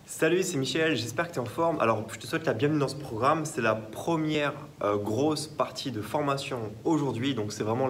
Salut, c'est Michel, j'espère que tu es en forme. Alors, je te souhaite la bienvenue dans ce programme. C'est la première grosse partie de formation aujourd'hui. Donc, c'est vraiment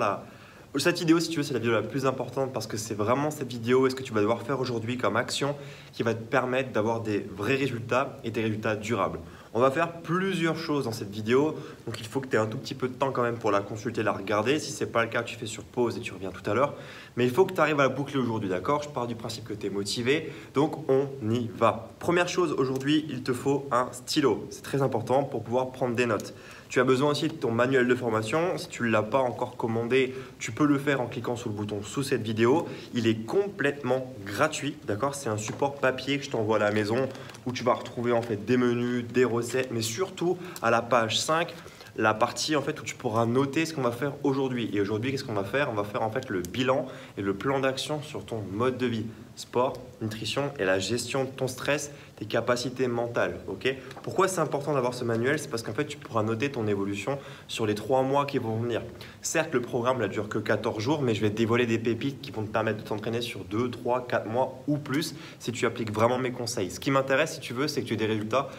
cette vidéo, si tu veux, c'est la vidéo la plus importante parce que c'est vraiment cette vidéo et ce que tu vas devoir faire aujourd'hui comme action qui va te permettre d'avoir des vrais résultats et des résultats durables. On va faire plusieurs choses dans cette vidéo, donc il faut que tu aies un tout petit peu de temps quand même pour la consulter, la regarder. Si ce n'est pas le cas, tu fais sur pause et tu reviens tout à l'heure. Mais il faut que tu arrives à la boucler aujourd'hui, d'accord? Je pars du principe que tu es motivé, donc on y va. Première chose, aujourd'hui, il te faut un stylo. C'est très important pour pouvoir prendre des notes. Tu as besoin aussi de ton manuel de formation. Si tu ne l'as pas encore commandé, tu peux le faire en cliquant sur le bouton sous cette vidéo. Il est complètement gratuit, d'accord? C'est un support papier que je t'envoie à la maison où tu vas retrouver en fait des menus, des recettes, mais surtout à la page 5, la partie en fait où tu pourras noter ce qu'on va faire aujourd'hui. Et aujourd'hui, qu'est-ce qu'on va faire? On va faire en fait le bilan et le plan d'action sur ton mode de vie, sport, nutrition et la gestion de ton stress, tes capacités mentales. Ok? Pourquoi c'est important d'avoir ce manuel? C'est parce qu'en fait, tu pourras noter ton évolution sur les 3 mois qui vont venir. Certes, le programme ne dure que 14 jours, mais je vais te dévoiler des pépites qui vont te permettre de t'entraîner sur 2, 3, 4 mois ou plus si tu appliques vraiment mes conseils. Ce qui m'intéresse, si tu veux, c'est que tu aies des résultats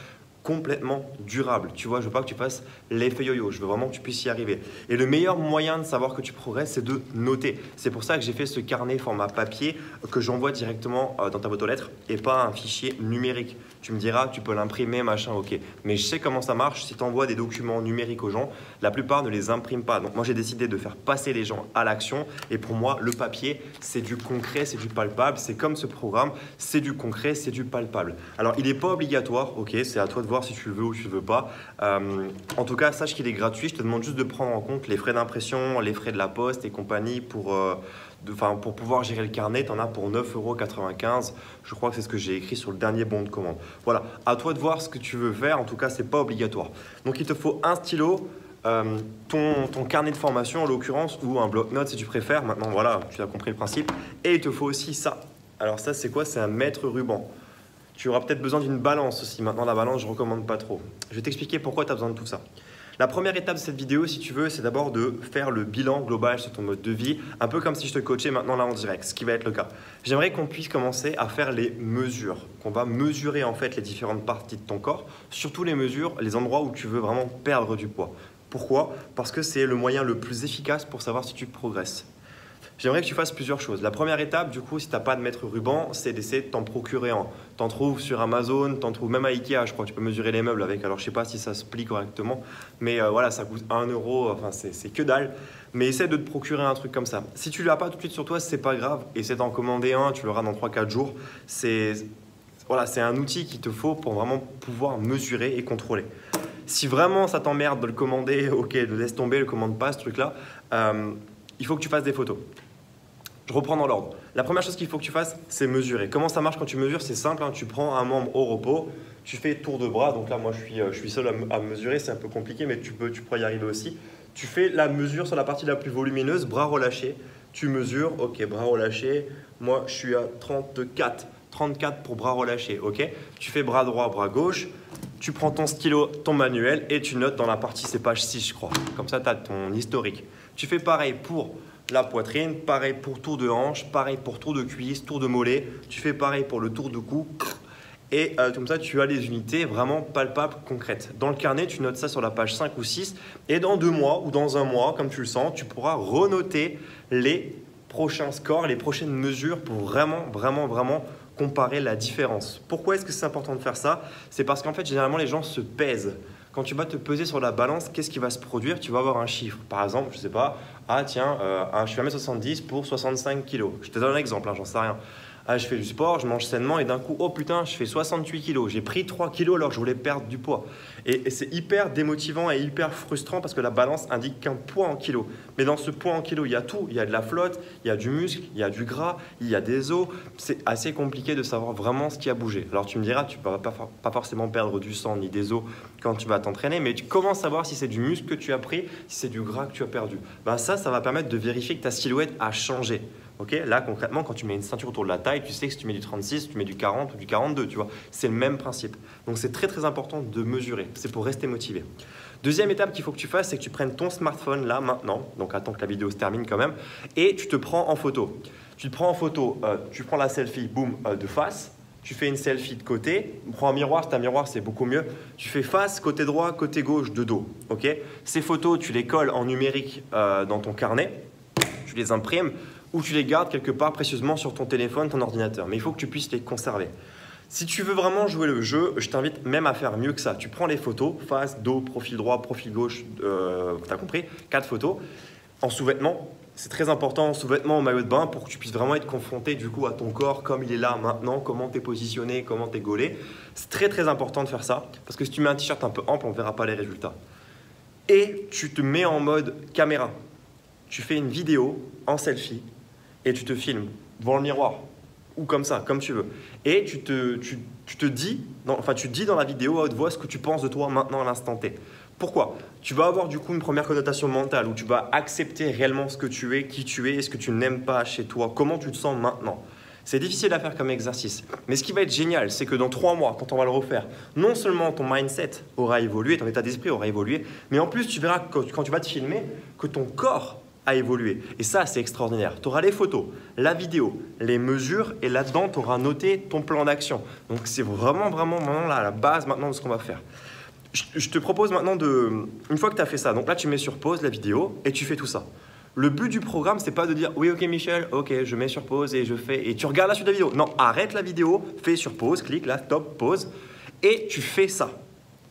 complètement durable. Tu vois, je veux pas que tu fasses l'effet yo-yo. Je veux vraiment que tu puisses y arriver. Et le meilleur moyen de savoir que tu progresses, c'est de noter. C'est pour ça que j'ai fait ce carnet format papier que j'envoie directement dans ta boîte aux lettres et pas un fichier numérique. Tu me diras, tu peux l'imprimer, machin, ok. Mais je sais comment ça marche. Si tu envoies des documents numériques aux gens, la plupart ne les impriment pas. Donc moi, j'ai décidé de faire passer les gens à l'action. Et pour moi, le papier, c'est du concret, c'est du palpable. C'est comme ce programme, c'est du concret, c'est du palpable. Alors, il n'est pas obligatoire, ok. C'est à toi de voir si tu le veux ou tu ne le veux pas. En tout cas, sache qu'il est gratuit. Je te demande juste de prendre en compte les frais d'impression, les frais de la poste et compagnie pour pouvoir gérer le carnet. Tu en as pour 9,95 €. Je crois que c'est ce que j'ai écrit sur le dernier bon de commande. Voilà, à toi de voir ce que tu veux faire. En tout cas, ce n'est pas obligatoire. Donc, il te faut un stylo, ton carnet de formation en l'occurrence ou un bloc-notes si tu préfères. Maintenant, voilà, tu as compris le principe. Et il te faut aussi ça. Alors ça, c'est quoi? C'est un mètre ruban. Tu auras peut-être besoin d'une balance aussi. Maintenant, la balance, je ne recommande pas trop. Je vais t'expliquer pourquoi tu as besoin de tout ça. La première étape de cette vidéo, si tu veux, c'est d'abord de faire le bilan global sur ton mode de vie, un peu comme si je te coachais maintenant là en direct, ce qui va être le cas. J'aimerais qu'on puisse commencer à faire les mesures, qu'on va mesurer en fait les différentes parties de ton corps, surtout les mesures, les endroits où tu veux vraiment perdre du poids. Pourquoi? Parce que c'est le moyen le plus efficace pour savoir si tu progresses. J'aimerais que tu fasses plusieurs choses. La première étape, du coup, si tu n'as pas de mètre ruban, c'est d'essayer de t'en procurer un. T'en trouves sur Amazon, t'en trouves même à Ikea, je crois que tu peux mesurer les meubles avec. Alors, je ne sais pas si ça se plie correctement, mais voilà, ça coûte 1 €, enfin, c'est que dalle. Mais essaie de te procurer un truc comme ça. Si tu ne l'as pas tout de suite sur toi, c'est pas grave. Essaie d'en commander un, tu l'auras dans 3-4 jours. Voilà, c'est un outil qu'il te faut pour vraiment pouvoir mesurer et contrôler. Si vraiment ça t'emmerde de le commander, ok, laisse tomber, ne le commande pas ce truc-là. Il faut que tu fasses des photos. Je reprends dans l'ordre. La première chose qu'il faut que tu fasses, c'est mesurer. Comment ça marche quand tu mesures? C'est simple, hein, tu prends un membre au repos, tu fais tour de bras. Donc là, moi, je suis seul à mesurer, c'est un peu compliqué, mais tu pourras y arriver aussi. Tu fais la mesure sur la partie la plus volumineuse, bras relâchés. Tu mesures, ok, bras relâchés. Moi, je suis à 34. 34 pour bras relâchés, ok? Tu fais bras droit, bras gauche. Tu prends ton stylo, ton manuel et tu notes dans la partie, c'est page 6, je crois. Comme ça, tu as ton historique. Tu fais pareil pour la poitrine, pareil pour tour de hanche, pareil pour tour de cuisse, tour de mollet. Tu fais pareil pour le tour de cou. Et comme ça, tu as les unités vraiment palpables, concrètes. Dans le carnet, tu notes ça sur la page 5 ou 6. Et dans 2 mois ou dans 1 mois, comme tu le sens, tu pourras renoter les prochains scores, les prochaines mesures pour vraiment comparer la différence. Pourquoi est-ce que c'est important de faire ça? C'est parce qu'en fait, généralement, les gens se pèsent. Quand tu vas te peser sur la balance, qu'est-ce qui va se produire? Tu vas avoir un chiffre. Par exemple, je ne sais pas, ah tiens, je fais 1m70 pour 65 kg. Je te donne un exemple, hein, j'en sais rien. Ah, je fais du sport, je mange sainement et d'un coup, oh putain, je fais 68 kg. J'ai pris 3 kg alors que je voulais perdre du poids. Et c'est hyper démotivant et hyper frustrant parce que la balance indique qu'un poids en kilos. Mais dans ce poids en kilos, il y a tout. Il y a de la flotte, il y a du muscle, il y a du gras, il y a des os. C'est assez compliqué de savoir vraiment ce qui a bougé. Alors tu me diras, tu ne vas pas forcément perdre du sang ni des os quand tu vas t'entraîner, mais comment savoir si c'est du muscle que tu as pris, si c'est du gras que tu as perdu? Ben ça va permettre de vérifier que ta silhouette a changé. Okay, là, concrètement, quand tu mets une ceinture autour de la taille, tu sais que si tu mets du 36, tu mets du 40 ou du 42, tu vois. C'est le même principe. Donc, c'est très important de mesurer. C'est pour rester motivé. Deuxième étape qu'il faut que tu fasses, c'est que tu prennes ton smartphone là, maintenant. Donc, attends que la vidéo se termine quand même. Et tu te prends en photo. Tu te prends en photo, tu prends la selfie, boum, de face. tu fais une selfie de côté, prends un miroir, si tu as un miroir, c'est beaucoup mieux. Tu fais face, côté droit, côté gauche, de dos. Okay, ces photos, tu les colles en numérique dans ton carnet, tu les imprimes ou tu les gardes quelque part précieusement sur ton téléphone, ton ordinateur. Mais il faut que tu puisses les conserver. Si tu veux vraiment jouer le jeu, je t'invite même à faire mieux que ça. Tu prends les photos, face, dos, profil droit, profil gauche, tu as compris, 4 photos, en sous-vêtements. C'est très important, en sous-vêtements, en maillot de bain, pour que tu puisses vraiment être confronté du coup à ton corps, comme il est là maintenant, comment tu es positionné, comment tu es gaulé. C'est très très important de faire ça, parce que si tu mets un t-shirt un peu ample, on ne verra pas les résultats. Et tu te mets en mode caméra. Tu fais une vidéo en selfie et tu te filmes devant le miroir. Ou comme ça, comme tu veux. Et tu dis dans la vidéo à haute voix ce que tu penses de toi maintenant à l'instant T. Pourquoi? Tu vas avoir du coup une première connotation mentale où tu vas accepter réellement ce que tu es, qui tu es et ce que tu n'aimes pas chez toi, comment tu te sens maintenant. C'est difficile à faire comme exercice. Mais ce qui va être génial, c'est que dans 3 mois, quand on va le refaire, non seulement ton mindset aura évolué, ton état d'esprit aura évolué, mais en plus tu verras quand tu vas te filmer que ton corps a évolué. Et ça, c'est extraordinaire. Tu auras les photos, la vidéo, les mesures et là-dedans, tu auras noté ton plan d'action. Donc, c'est vraiment là, la base maintenant de ce qu'on va faire. Je te propose maintenant une fois que tu as fait ça, donc là, tu mets sur pause la vidéo et tu fais tout ça. Le but du programme, c'est pas de dire « Oui, ok Michel, ok, je mets sur pause et je fais… » et tu regardes la suite de la vidéo. Non, arrête la vidéo, fais sur pause, clique là, stop, pause et tu fais ça.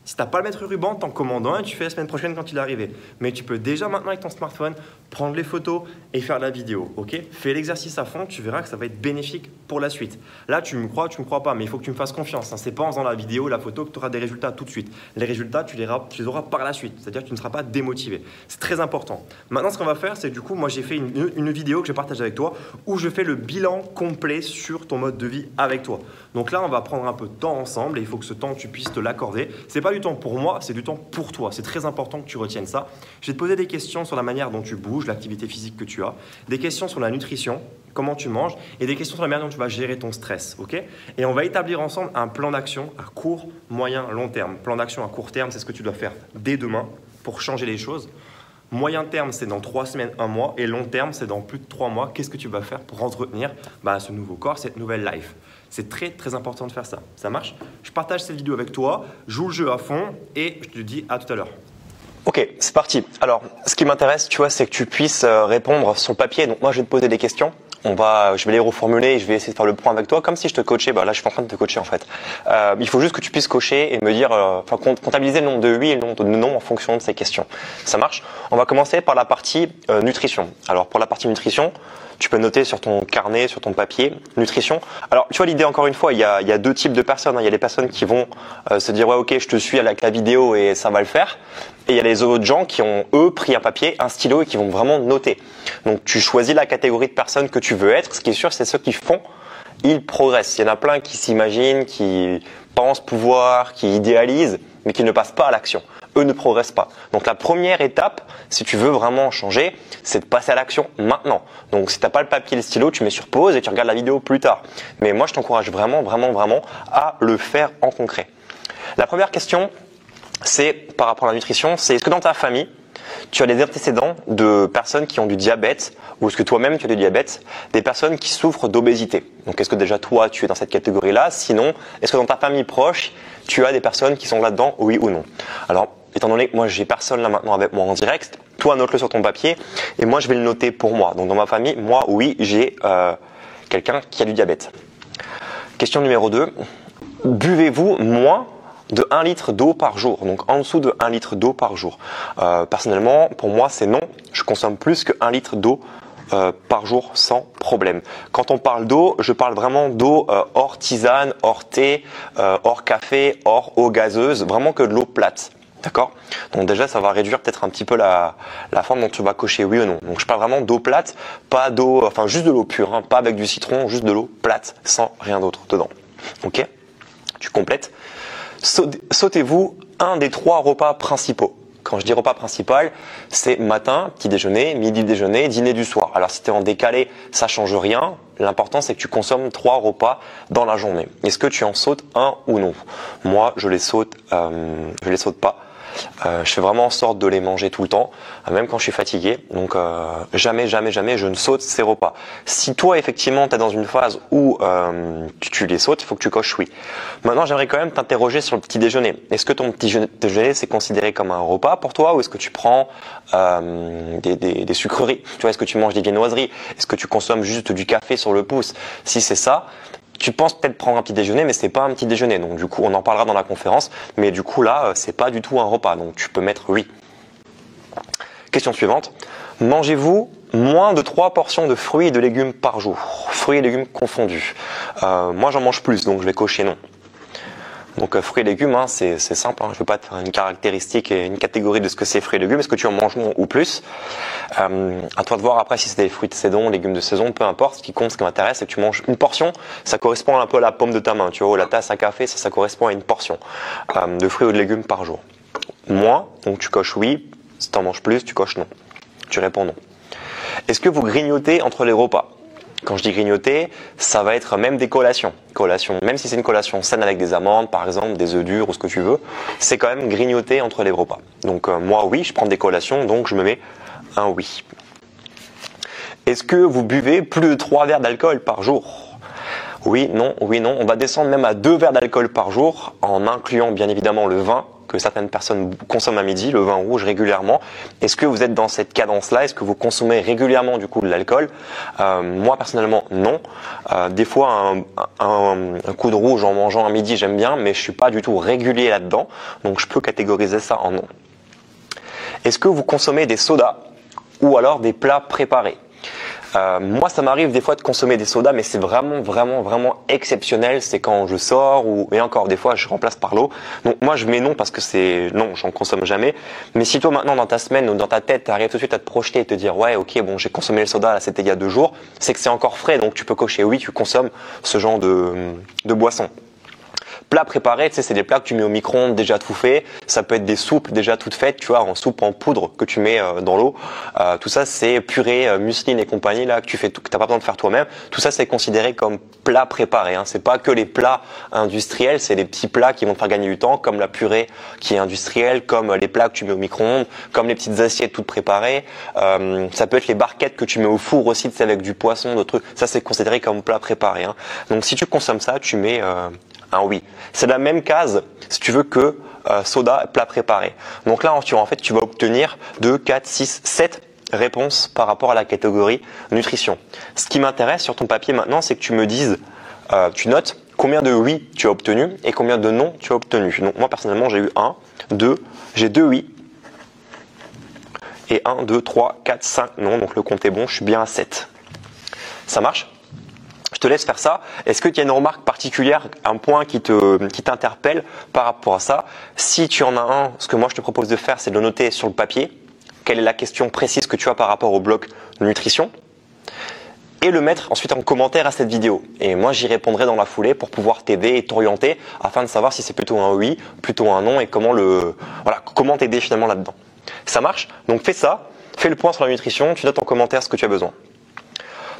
Si tu n'as pas le maître ruban, t'en commandes un et tu fais la semaine prochaine quand il est arrivé. Mais tu peux déjà maintenant avec ton smartphone prendre les photos et faire la vidéo. Okay, fais l'exercice à fond, tu verras que ça va être bénéfique pour la suite. Là, tu me crois pas, mais il faut que tu me fasses confiance. Ce n'est pas en faisant la vidéo, la photo que tu auras des résultats tout de suite. Les résultats, tu les auras par la suite. C'est-à-dire que tu ne seras pas démotivé. C'est très important. Maintenant, ce qu'on va faire, c'est du coup, moi j'ai fait une vidéo que je partage avec toi où je fais le bilan complet sur ton mode de vie avec toi. Donc là, on va prendre un peu de temps ensemble et il faut que ce temps, tu puisses te l'accorder. C'est pas du temps pour moi, c'est du temps pour toi. C'est très important que tu retiennes ça. Je vais te poser des questions sur la manière dont tu bouges, l'activité physique que tu as, des questions sur la nutrition, comment tu manges, et des questions sur la manière dont tu vas gérer ton stress. Okay, et on va établir ensemble un plan d'action à court, moyen, long terme. Plan d'action à court terme, c'est ce que tu dois faire dès demain pour changer les choses. Moyen terme, c'est dans 3 semaines, 1 mois. Et long terme, c'est dans plus de 3 mois. Qu'est-ce que tu vas faire pour entretenir ce nouveau corps, cette nouvelle life? C'est très, très important de faire ça. Ça marche? Je partage cette vidéo avec toi, joue le jeu à fond et je te dis à tout à l'heure. Ok, c'est parti. Alors, ce qui m'intéresse, tu vois, c'est que tu puisses répondre sur le papier. Donc moi, je vais te poser des questions. Je vais les reformuler et je vais essayer de faire le point avec toi, comme si je te coachais. Là, je suis en train de te coacher en fait. Il faut juste que tu puisses cocher et me dire, comptabiliser le nombre de oui et le nombre de non en fonction de ces questions. Ça marche? On va commencer par la partie nutrition. Alors, pour la partie nutrition, tu peux noter sur ton carnet, sur ton papier, nutrition. Alors, tu vois, l'idée, encore une fois, il y a 2 types de personnes. Il y a les personnes qui vont se dire, ouais, ok, je te suis avec la vidéo et ça va le faire. Et il y a les autres gens qui ont, eux, pris un papier, un stylo et qui vont vraiment noter. Donc, tu choisis la catégorie de personnes que tu veux être. Ce qui est sûr, c'est ceux qui font, ils progressent. Il y en a plein qui s'imaginent, qui pensent pouvoir, qui idéalisent, mais qui ne passent pas à l'action. Eux ne progressent pas. Donc, la première étape, si tu veux vraiment changer, c'est de passer à l'action maintenant. Donc, si tu n'as pas le papier et le stylo, tu mets sur pause et tu regardes la vidéo plus tard. Mais moi, je t'encourage vraiment à le faire en concret. La première question, c'est par rapport à la nutrition, c'est est-ce que dans ta famille, tu as des antécédents de personnes qui ont du diabète ou est-ce que toi-même tu as du diabète, des personnes qui souffrent d'obésité? Donc est-ce que déjà toi tu es dans cette catégorie-là? Sinon, est-ce que dans ta famille proche, tu as des personnes qui sont là-dedans, oui ou non? Alors, étant donné que moi j'ai personne là maintenant avec moi en direct, toi note-le sur ton papier et moi je vais le noter pour moi. Donc dans ma famille, moi oui, j'ai quelqu'un qui a du diabète. Question numéro 2, buvez-vous moins de 1 litre d'eau par jour, donc en dessous de 1 litre d'eau par jour? Personnellement, pour moi, c'est non. Je consomme plus que 1 litre d'eau par jour sans problème. Quand on parle d'eau, je parle vraiment d'eau hors tisane, hors thé, hors café, hors eau gazeuse, vraiment que de l'eau plate. D'accord? Donc déjà, ça va réduire peut-être un petit peu la forme dont tu vas cocher oui ou non. Donc je parle vraiment d'eau plate, pas d'eau, enfin juste de l'eau pure, hein, pas avec du citron, juste de l'eau plate, sans rien d'autre dedans. Ok? Tu complètes. Sautez-vous un des 3 repas principaux. Quand je dis repas principal, c'est matin, petit déjeuner, midi déjeuner, dîner du soir. Alors si tu es en décalé, ça change rien. L'important c'est que tu consommes 3 repas dans la journée. Est-ce que tu en sautes un ou non? Moi, je les saute pas. Je fais vraiment en sorte de les manger tout le temps, même quand je suis fatigué. Donc jamais je ne saute ces repas. Si toi effectivement tu es dans une phase où tu les sautes, il faut que tu coches oui. Maintenant j'aimerais quand même t'interroger sur le petit déjeuner. Est-ce que ton petit déjeuner c'est considéré comme un repas pour toi, ou est-ce que tu prends des sucreries? Tu vois, est-ce que tu manges des viennoiseries? Est-ce que tu consommes juste du café sur le pouce? Si c'est ça, tu penses peut-être prendre un petit déjeuner, mais c'est pas un petit déjeuner. Donc du coup, on en parlera dans la conférence. Mais du coup là, c'est pas du tout un repas. Donc tu peux mettre oui. Question suivante. Mangez-vous moins de 3 portions de fruits et de légumes par jour? Fruits et légumes confondus. Moi, j'en mange plus, donc je vais cocher non. Donc fruits et légumes, hein, c'est simple. Hein. Je ne vais pas te faire une caractéristique et une catégorie de ce que c'est fruits et légumes. Est-ce que tu en manges moins ou plus? À toi de voir après si c'est des fruits de saison, légumes de saison, peu importe. Ce qui compte, ce qui m'intéresse, c'est que tu manges une portion. Ça correspond un peu à la paume de ta main. Tu vois, la tasse à café, ça correspond à une portion de fruits ou de légumes par jour. Moins, donc tu coches oui. Si tu en manges plus, tu coches non. Tu réponds non. Est-ce que vous grignotez entre les repas? Quand je dis grignoter, ça va être même des collations. Même si c'est une collation saine avec des amandes, par exemple, des œufs durs ou ce que tu veux, c'est quand même grignoter entre les repas. Donc moi, oui, je prends des collations, donc je me mets un oui. Est-ce que vous buvez plus de 3 verres d'alcool par jour? Oui, non, oui, non. On va descendre même à 2 verres d'alcool par jour, en incluant bien évidemment le vin que certaines personnes consomment à midi, le vin rouge régulièrement. Est-ce que vous êtes dans cette cadence-là? Est-ce que vous consommez régulièrement du coup de l'alcool? Moi personnellement non. Des fois un coup de rouge en mangeant à midi j'aime bien, mais je suis pas du tout régulier là-dedans, donc je peux catégoriser ça en non. Est-ce que vous consommez des sodas ou alors des plats préparés? Moi, ça m'arrive des fois de consommer des sodas, mais c'est vraiment exceptionnel. C'est quand je sors et encore des fois, je remplace par l'eau. Donc moi, je mets non parce que c'est non, j'en consomme jamais. Mais si toi maintenant dans ta semaine ou dans ta tête, tu arrives tout de suite à te projeter et te dire ouais, ok, bon, j'ai consommé le soda, là, c'était il y a 2 jours, c'est que c'est encore frais, donc tu peux cocher oui, tu consommes ce genre de boisson. Plats préparés, tu sais, c'est des plats que tu mets au micro-ondes déjà tout fait. Ça peut être des soupes déjà toutes faites, tu vois, en soupe en poudre que tu mets dans l'eau. Tout ça, c'est purée, muesli et compagnie là que tu fais, que t'as pas besoin de faire toi-même. Tout ça, c'est considéré comme plats préparés. Hein. C'est pas que les plats industriels, c'est les petits plats qui vont te faire gagner du temps, comme la purée qui est industrielle, comme les plats que tu mets au micro-ondes, comme les petites assiettes toutes préparées. Ça peut être les barquettes que tu mets au four aussi, tu sais, avec du poisson, d'autres trucs. Ça, c'est considéré comme plat préparé. Hein. Donc, si tu consommes ça, tu mets un oui. C'est la même case, si tu veux, que soda, plat préparé. Donc là, en fait, tu vas obtenir 2, 4, 6, 7 réponses par rapport à la catégorie nutrition. Ce qui m'intéresse sur ton papier maintenant, c'est que tu me dises, tu notes combien de oui tu as obtenu et combien de non tu as obtenu. Donc moi, personnellement, j'ai eu 1, 2, j'ai 2 oui. Et 1, 2, 3, 4, 5 non. Donc le compte est bon, je suis bien à 7. Ça marche ? Je te laisse faire ça. Est-ce que tu as une remarque particulière, un point qui t'interpelle par rapport à ça? Si tu en as un, ce que moi je te propose de faire, c'est de le noter sur le papier. Quelle est la question précise que tu as par rapport au bloc nutrition? Et le mettre ensuite en commentaire à cette vidéo. Et moi j'y répondrai dans la foulée pour pouvoir t'aider et t'orienter afin de savoir si c'est plutôt un oui, plutôt un non et comment t'aider finalement là-dedans. Ça marche? Donc fais ça, fais le point sur la nutrition, tu notes en commentaire ce que tu as besoin.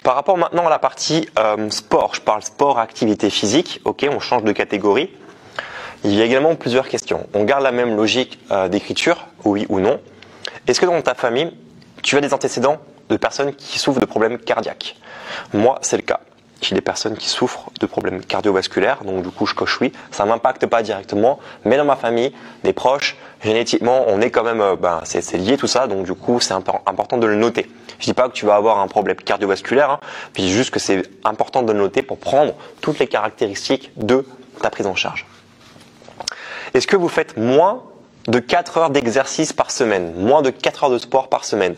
Par rapport maintenant à la partie sport, je parle sport, activité physique, ok, on change de catégorie. Il y a également plusieurs questions. On garde la même logique d'écriture, oui ou non. Est-ce que dans ta famille, tu as des antécédents de personnes qui souffrent de problèmes cardiaques? Moi, c'est le cas. J'ai des personnes qui souffrent de problèmes cardiovasculaires, donc du coup je coche oui. Ça ne m'impacte pas directement, mais dans ma famille, des proches, génétiquement, on est quand même, c'est lié tout ça, donc du coup c'est important de le noter. Je dis pas que tu vas avoir un problème cardiovasculaire, hein, puis juste que c'est important de le noter pour prendre toutes les caractéristiques de ta prise en charge. Est-ce que vous faites moins de 4 heures d'exercice par semaine, moins de 4 heures de sport par semaine?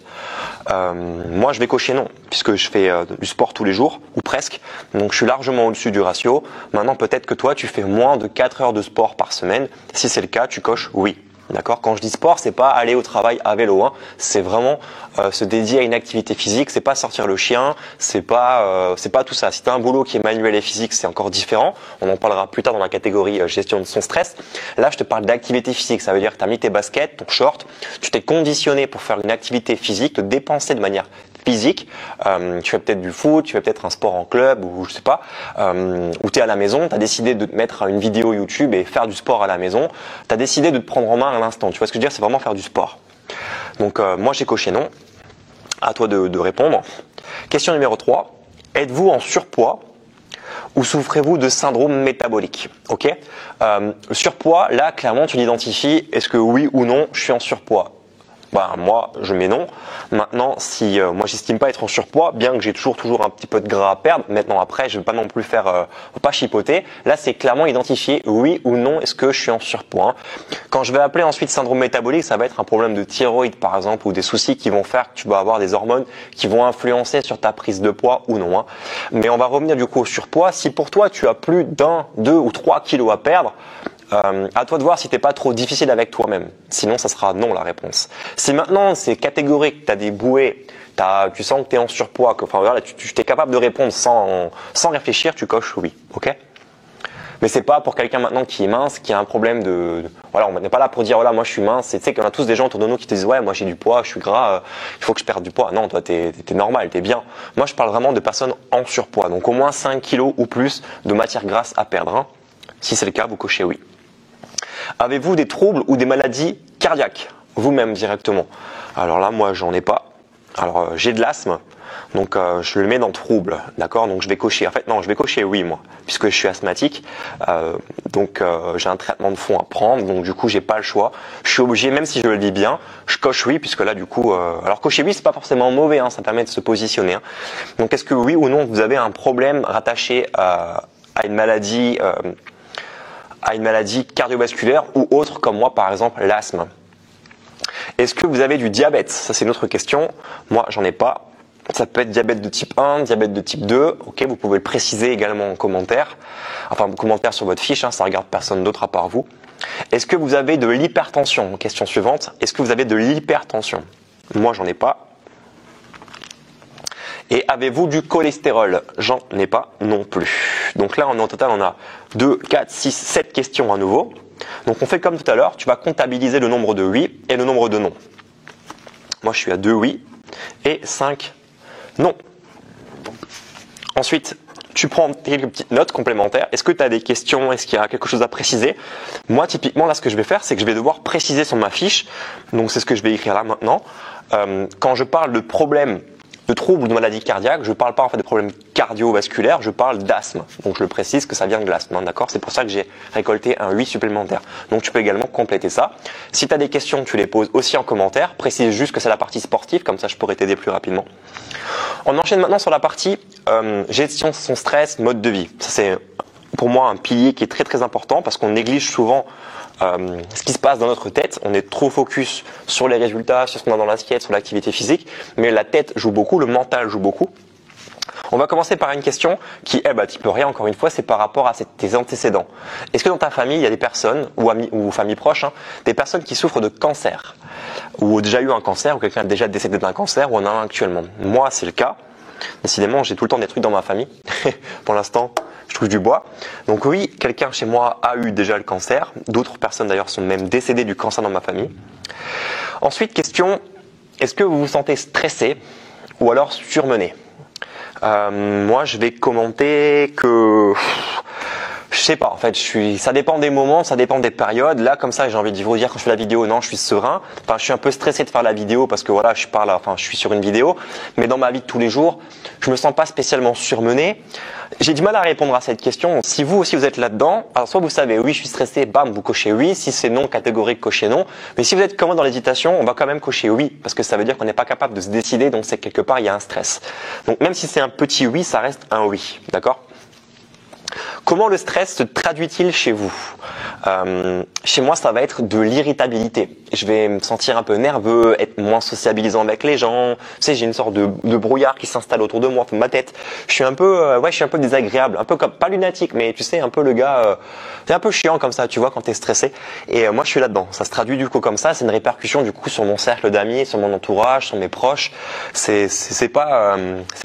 Moi, je vais cocher non, puisque je fais du sport tous les jours, ou presque. Donc, je suis largement au-dessus du ratio. Maintenant, peut-être que toi, tu fais moins de 4 heures de sport par semaine. Si c'est le cas, tu coches oui. D'accord? Quand je dis sport, c'est pas aller au travail à vélo, hein. C'est vraiment se dédier à une activité physique. C'est pas sortir le chien, c'est pas tout ça. Si tu as un boulot qui est manuel et physique, c'est encore différent. On en parlera plus tard dans la catégorie gestion de son stress. Là, je te parle d'activité physique. Ça veut dire que tu as mis tes baskets, ton short, tu t'es conditionné pour faire une activité physique, te dépenser de manière physique, tu fais peut-être du foot, tu fais peut-être un sport en club ou je sais pas, ou tu es à la maison, tu as décidé de te mettre une vidéo YouTube et faire du sport à la maison, tu as décidé de te prendre en main à l'instant. Tu vois ce que je veux dire, c'est vraiment faire du sport. Donc moi j'ai coché non. À toi de répondre. Question numéro 3. Êtes-vous en surpoids ou souffrez-vous de syndrome métabolique? Ok. Le surpoids, là, clairement, tu l'identifies. Est-ce que oui ou non, je suis en surpoids? Ben, moi, je mets non. Maintenant, si moi, j'estime pas être en surpoids, bien que j'ai toujours un petit peu de gras à perdre. Maintenant, après, je vais pas non plus faire, pas chipoter. Là, c'est clairement identifié oui ou non. Est-ce que je suis en surpoids? Quand je vais appeler ensuite syndrome métabolique, ça va être un problème de thyroïde, par exemple, ou des soucis qui vont faire que tu vas avoir des hormones qui vont influencer sur ta prise de poids ou non. Hein. Mais on va revenir du coup au surpoids. Si pour toi, tu as plus d'1, 2 ou 3 kilos à perdre, à toi de voir si t'es pas trop difficile avec toi-même. Sinon, ça sera non la réponse. Si maintenant c'est catégorique, tu as des bouées, tu sens que tu es en surpoids, que, enfin voilà, tu es capable de répondre sans réfléchir, tu coches oui. Ok. Mais c'est pas pour quelqu'un maintenant qui est mince, qui a un problème voilà, on n'est pas là pour dire voilà moi je suis mince. Tu sais qu'on a tous des gens autour de nous qui te disent ouais moi j'ai du poids, je suis gras, il faut que je perde du poids. Non, toi t'es normal, t'es bien. Moi je parle vraiment de personnes en surpoids, donc au moins 5 kilos ou plus de matière grasse à perdre. Hein. Si c'est le cas, vous cochez oui. Avez-vous des troubles ou des maladies cardiaques vous-même directement? Alors là, moi, j'en ai pas. Alors, j'ai de l'asthme, donc je le mets dans trouble, d'accord? Donc je vais cocher. En fait, non, je vais cocher oui, moi, puisque je suis asthmatique. Donc j'ai un traitement de fond à prendre, donc du coup, j'ai pas le choix. Je suis obligé, même si je le dis bien, je coche oui, puisque là, du coup, alors cocher oui, c'est pas forcément mauvais, hein, ça permet de se positionner. Hein. Donc, est-ce que oui ou non, vous avez un problème rattaché à une maladie? À une maladie cardiovasculaire ou autre comme moi par exemple l'asthme. Est-ce que vous avez du diabète? Ça c'est une autre question. Moi j'en ai pas. Ça peut être diabète de type 1, diabète de type 2. Ok, vous pouvez le préciser également en commentaire. Enfin, commentaire sur votre fiche, hein, ça regarde personne d'autre à part vous. Est-ce que vous avez de l'hypertension? Question suivante. Est-ce que vous avez de l'hypertension? Moi j'en ai pas. Et avez-vous du cholestérol? J'en ai pas non plus. Donc là, au total, on a 2, 4, 6, 7 questions à nouveau. Donc on fait comme tout à l'heure, tu vas comptabiliser le nombre de oui et le nombre de non. Moi, je suis à 2 oui et 5 non. Ensuite, tu prends quelques petites notes complémentaires. Est-ce que tu as des questions? Est-ce qu'il y a quelque chose à préciser? Moi, typiquement, là, ce que je vais faire, c'est que je vais devoir préciser sur ma fiche. Donc, c'est ce que je vais écrire là maintenant. Quand je parle de problème, de troubles de maladie cardiaque, je ne parle pas en fait de problèmes cardiovasculaires, je parle d'asthme. Donc je le précise que ça vient de l'asthme, hein, d'accord? C'est pour ça que j'ai récolté un 8 supplémentaire. Donc tu peux également compléter ça. Si tu as des questions, tu les poses aussi en commentaire. Précise juste que c'est la partie sportive, comme ça je pourrais t'aider plus rapidement. On enchaîne maintenant sur la partie gestion de son stress, mode de vie. Ça c'est pour moi un pilier qui est très très important parce qu'on néglige souvent ce qui se passe dans notre tête. On est trop focus sur les résultats, sur ce qu'on a dans l'assiette, sur l'activité physique, mais la tête joue beaucoup, le mental joue beaucoup. On va commencer par une question qui, tu peux rien encore une fois, c'est par rapport à tes antécédents. Est-ce que dans ta famille, il y a des personnes, ou amis, ou famille proche, hein, des personnes qui souffrent de cancer, ou ont déjà eu un cancer, ou quelqu'un a déjà décédé d'un cancer, ou en a un actuellement? Moi, c'est le cas. Décidément, j'ai tout le temps des trucs dans ma famille. Pour l'instant, je touche du bois. Donc oui, quelqu'un chez moi a eu déjà le cancer. D'autres personnes d'ailleurs sont même décédées du cancer dans ma famille. Ensuite, question, est-ce que vous vous sentez stressé ou alors surmené? Moi, je vais commenter que... Je sais pas, en fait, ça dépend des moments, ça dépend des périodes. Là, comme ça, j'ai envie de vous dire quand je fais la vidéo, non, je suis serein. Enfin, je suis un peu stressé de faire la vidéo parce que voilà, je suis sur une vidéo. Mais dans ma vie de tous les jours, je me sens pas spécialement surmené. J'ai du mal à répondre à cette question. Si vous aussi vous êtes là-dedans, alors soit vous savez, oui, je suis stressé, bam, vous cochez oui. Si c'est non, catégorique, cochez non. Mais si vous êtes comme moi dans l'hésitation, on va quand même cocher oui parce que ça veut dire qu'on n'est pas capable de se décider. Donc c'est quelque part, il y a un stress. Donc même si c'est un petit oui, ça reste un oui, d'accord? Comment le stress se traduit-il chez vous? Chez moi, ça va être de l'irritabilité. Je vais me sentir un peu nerveux, être moins sociabilisant avec les gens. Tu sais, j'ai une sorte de brouillard qui s'installe autour de moi, de ma tête. Je suis un peu, je suis un peu désagréable, un peu comme pas lunatique, mais tu sais, un peu le gars, c'est un peu chiant comme ça, tu vois, quand t'es stressé. Et moi, je suis là-dedans. Ça se traduit du coup comme ça. C'est une répercussion du coup sur mon cercle d'amis, sur mon entourage, sur mes proches. C'est pas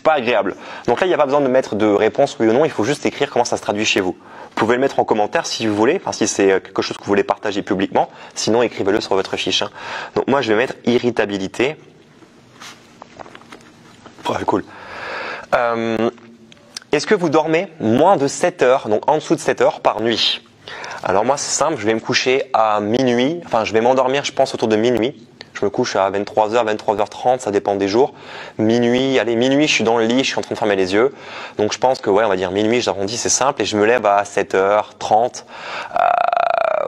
agréable. Donc là, il n'y a pas besoin de mettre de réponse oui ou non. Il faut juste écrire comment ça se traduit chez vous. Vous pouvez le mettre en commentaire si vous voulez, enfin si c'est quelque chose que vous voulez partager publiquement, sinon écrivez-le sur votre fiche. Hein. Donc moi je vais mettre irritabilité. Ouais, cool. Est-ce que vous dormez moins de 7 heures, donc en dessous de 7 heures par nuit? Alors moi c'est simple, je vais me coucher à minuit, enfin je vais m'endormir je pense autour de minuit. Je me couche à 23h, 23h30, ça dépend des jours. Minuit, allez minuit je suis dans le lit, je suis en train de fermer les yeux. Donc je pense que ouais on va dire minuit, j'arrondis, c'est simple et je me lève à 7h30.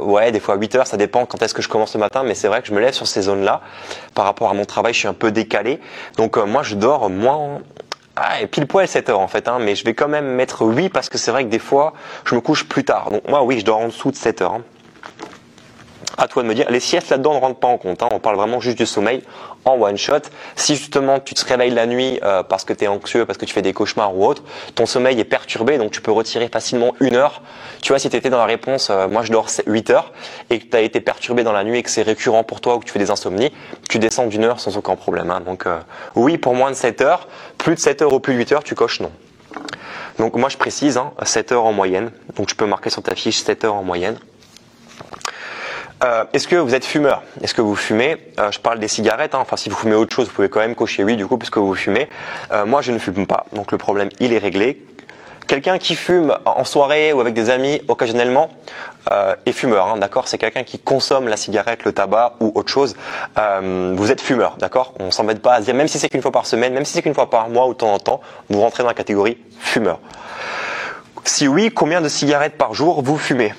Ouais, des fois 8 heures, ça dépend quand est-ce que je commence le matin, mais c'est vrai que je me lève sur ces zones-là. Par rapport à mon travail, je suis un peu décalé. Donc moi je dors moins. Ah, et pile poil 7 heures en fait, hein, mais je vais quand même mettre 8 parce que c'est vrai que des fois, je me couche plus tard. Donc moi, oui, je dors en dessous de 7 heures. Hein. À toi de me dire, les siestes là-dedans ne rentrent pas en compte. Hein, on parle vraiment juste du sommeil en one shot. Si justement tu te réveilles la nuit parce que tu es anxieux, parce que tu fais des cauchemars ou autre, ton sommeil est perturbé, donc tu peux retirer facilement 1 heure. Tu vois, si tu étais dans la réponse, moi je dors 8 heures, et que tu as été perturbé dans la nuit et que c'est récurrent pour toi ou que tu fais des insomnies, tu descends d'1 heure sans aucun problème. Hein. Donc oui, pour moins de 7 heures, plus de 7 heures ou plus de 8 heures, tu coches non. Donc moi je précise, hein, 7 heures en moyenne. Donc tu peux marquer sur ta fiche 7 heures en moyenne. Est-ce que vous êtes fumeur? Est-ce que vous fumez? Je parle des cigarettes, hein. Enfin si vous fumez autre chose, vous pouvez quand même cocher oui du coup puisque vous fumez. Moi je ne fume pas, donc le problème il est réglé. Quelqu'un qui fume en soirée ou avec des amis occasionnellement est fumeur, hein, d'accord? C'est quelqu'un qui consomme la cigarette, le tabac ou autre chose. Vous êtes fumeur, d'accord? On s'embête pas à dire, même si c'est qu'une fois par semaine, même si c'est qu'une fois par mois ou de temps en temps, vous rentrez dans la catégorie fumeur. Si oui, combien de cigarettes par jour vous fumez?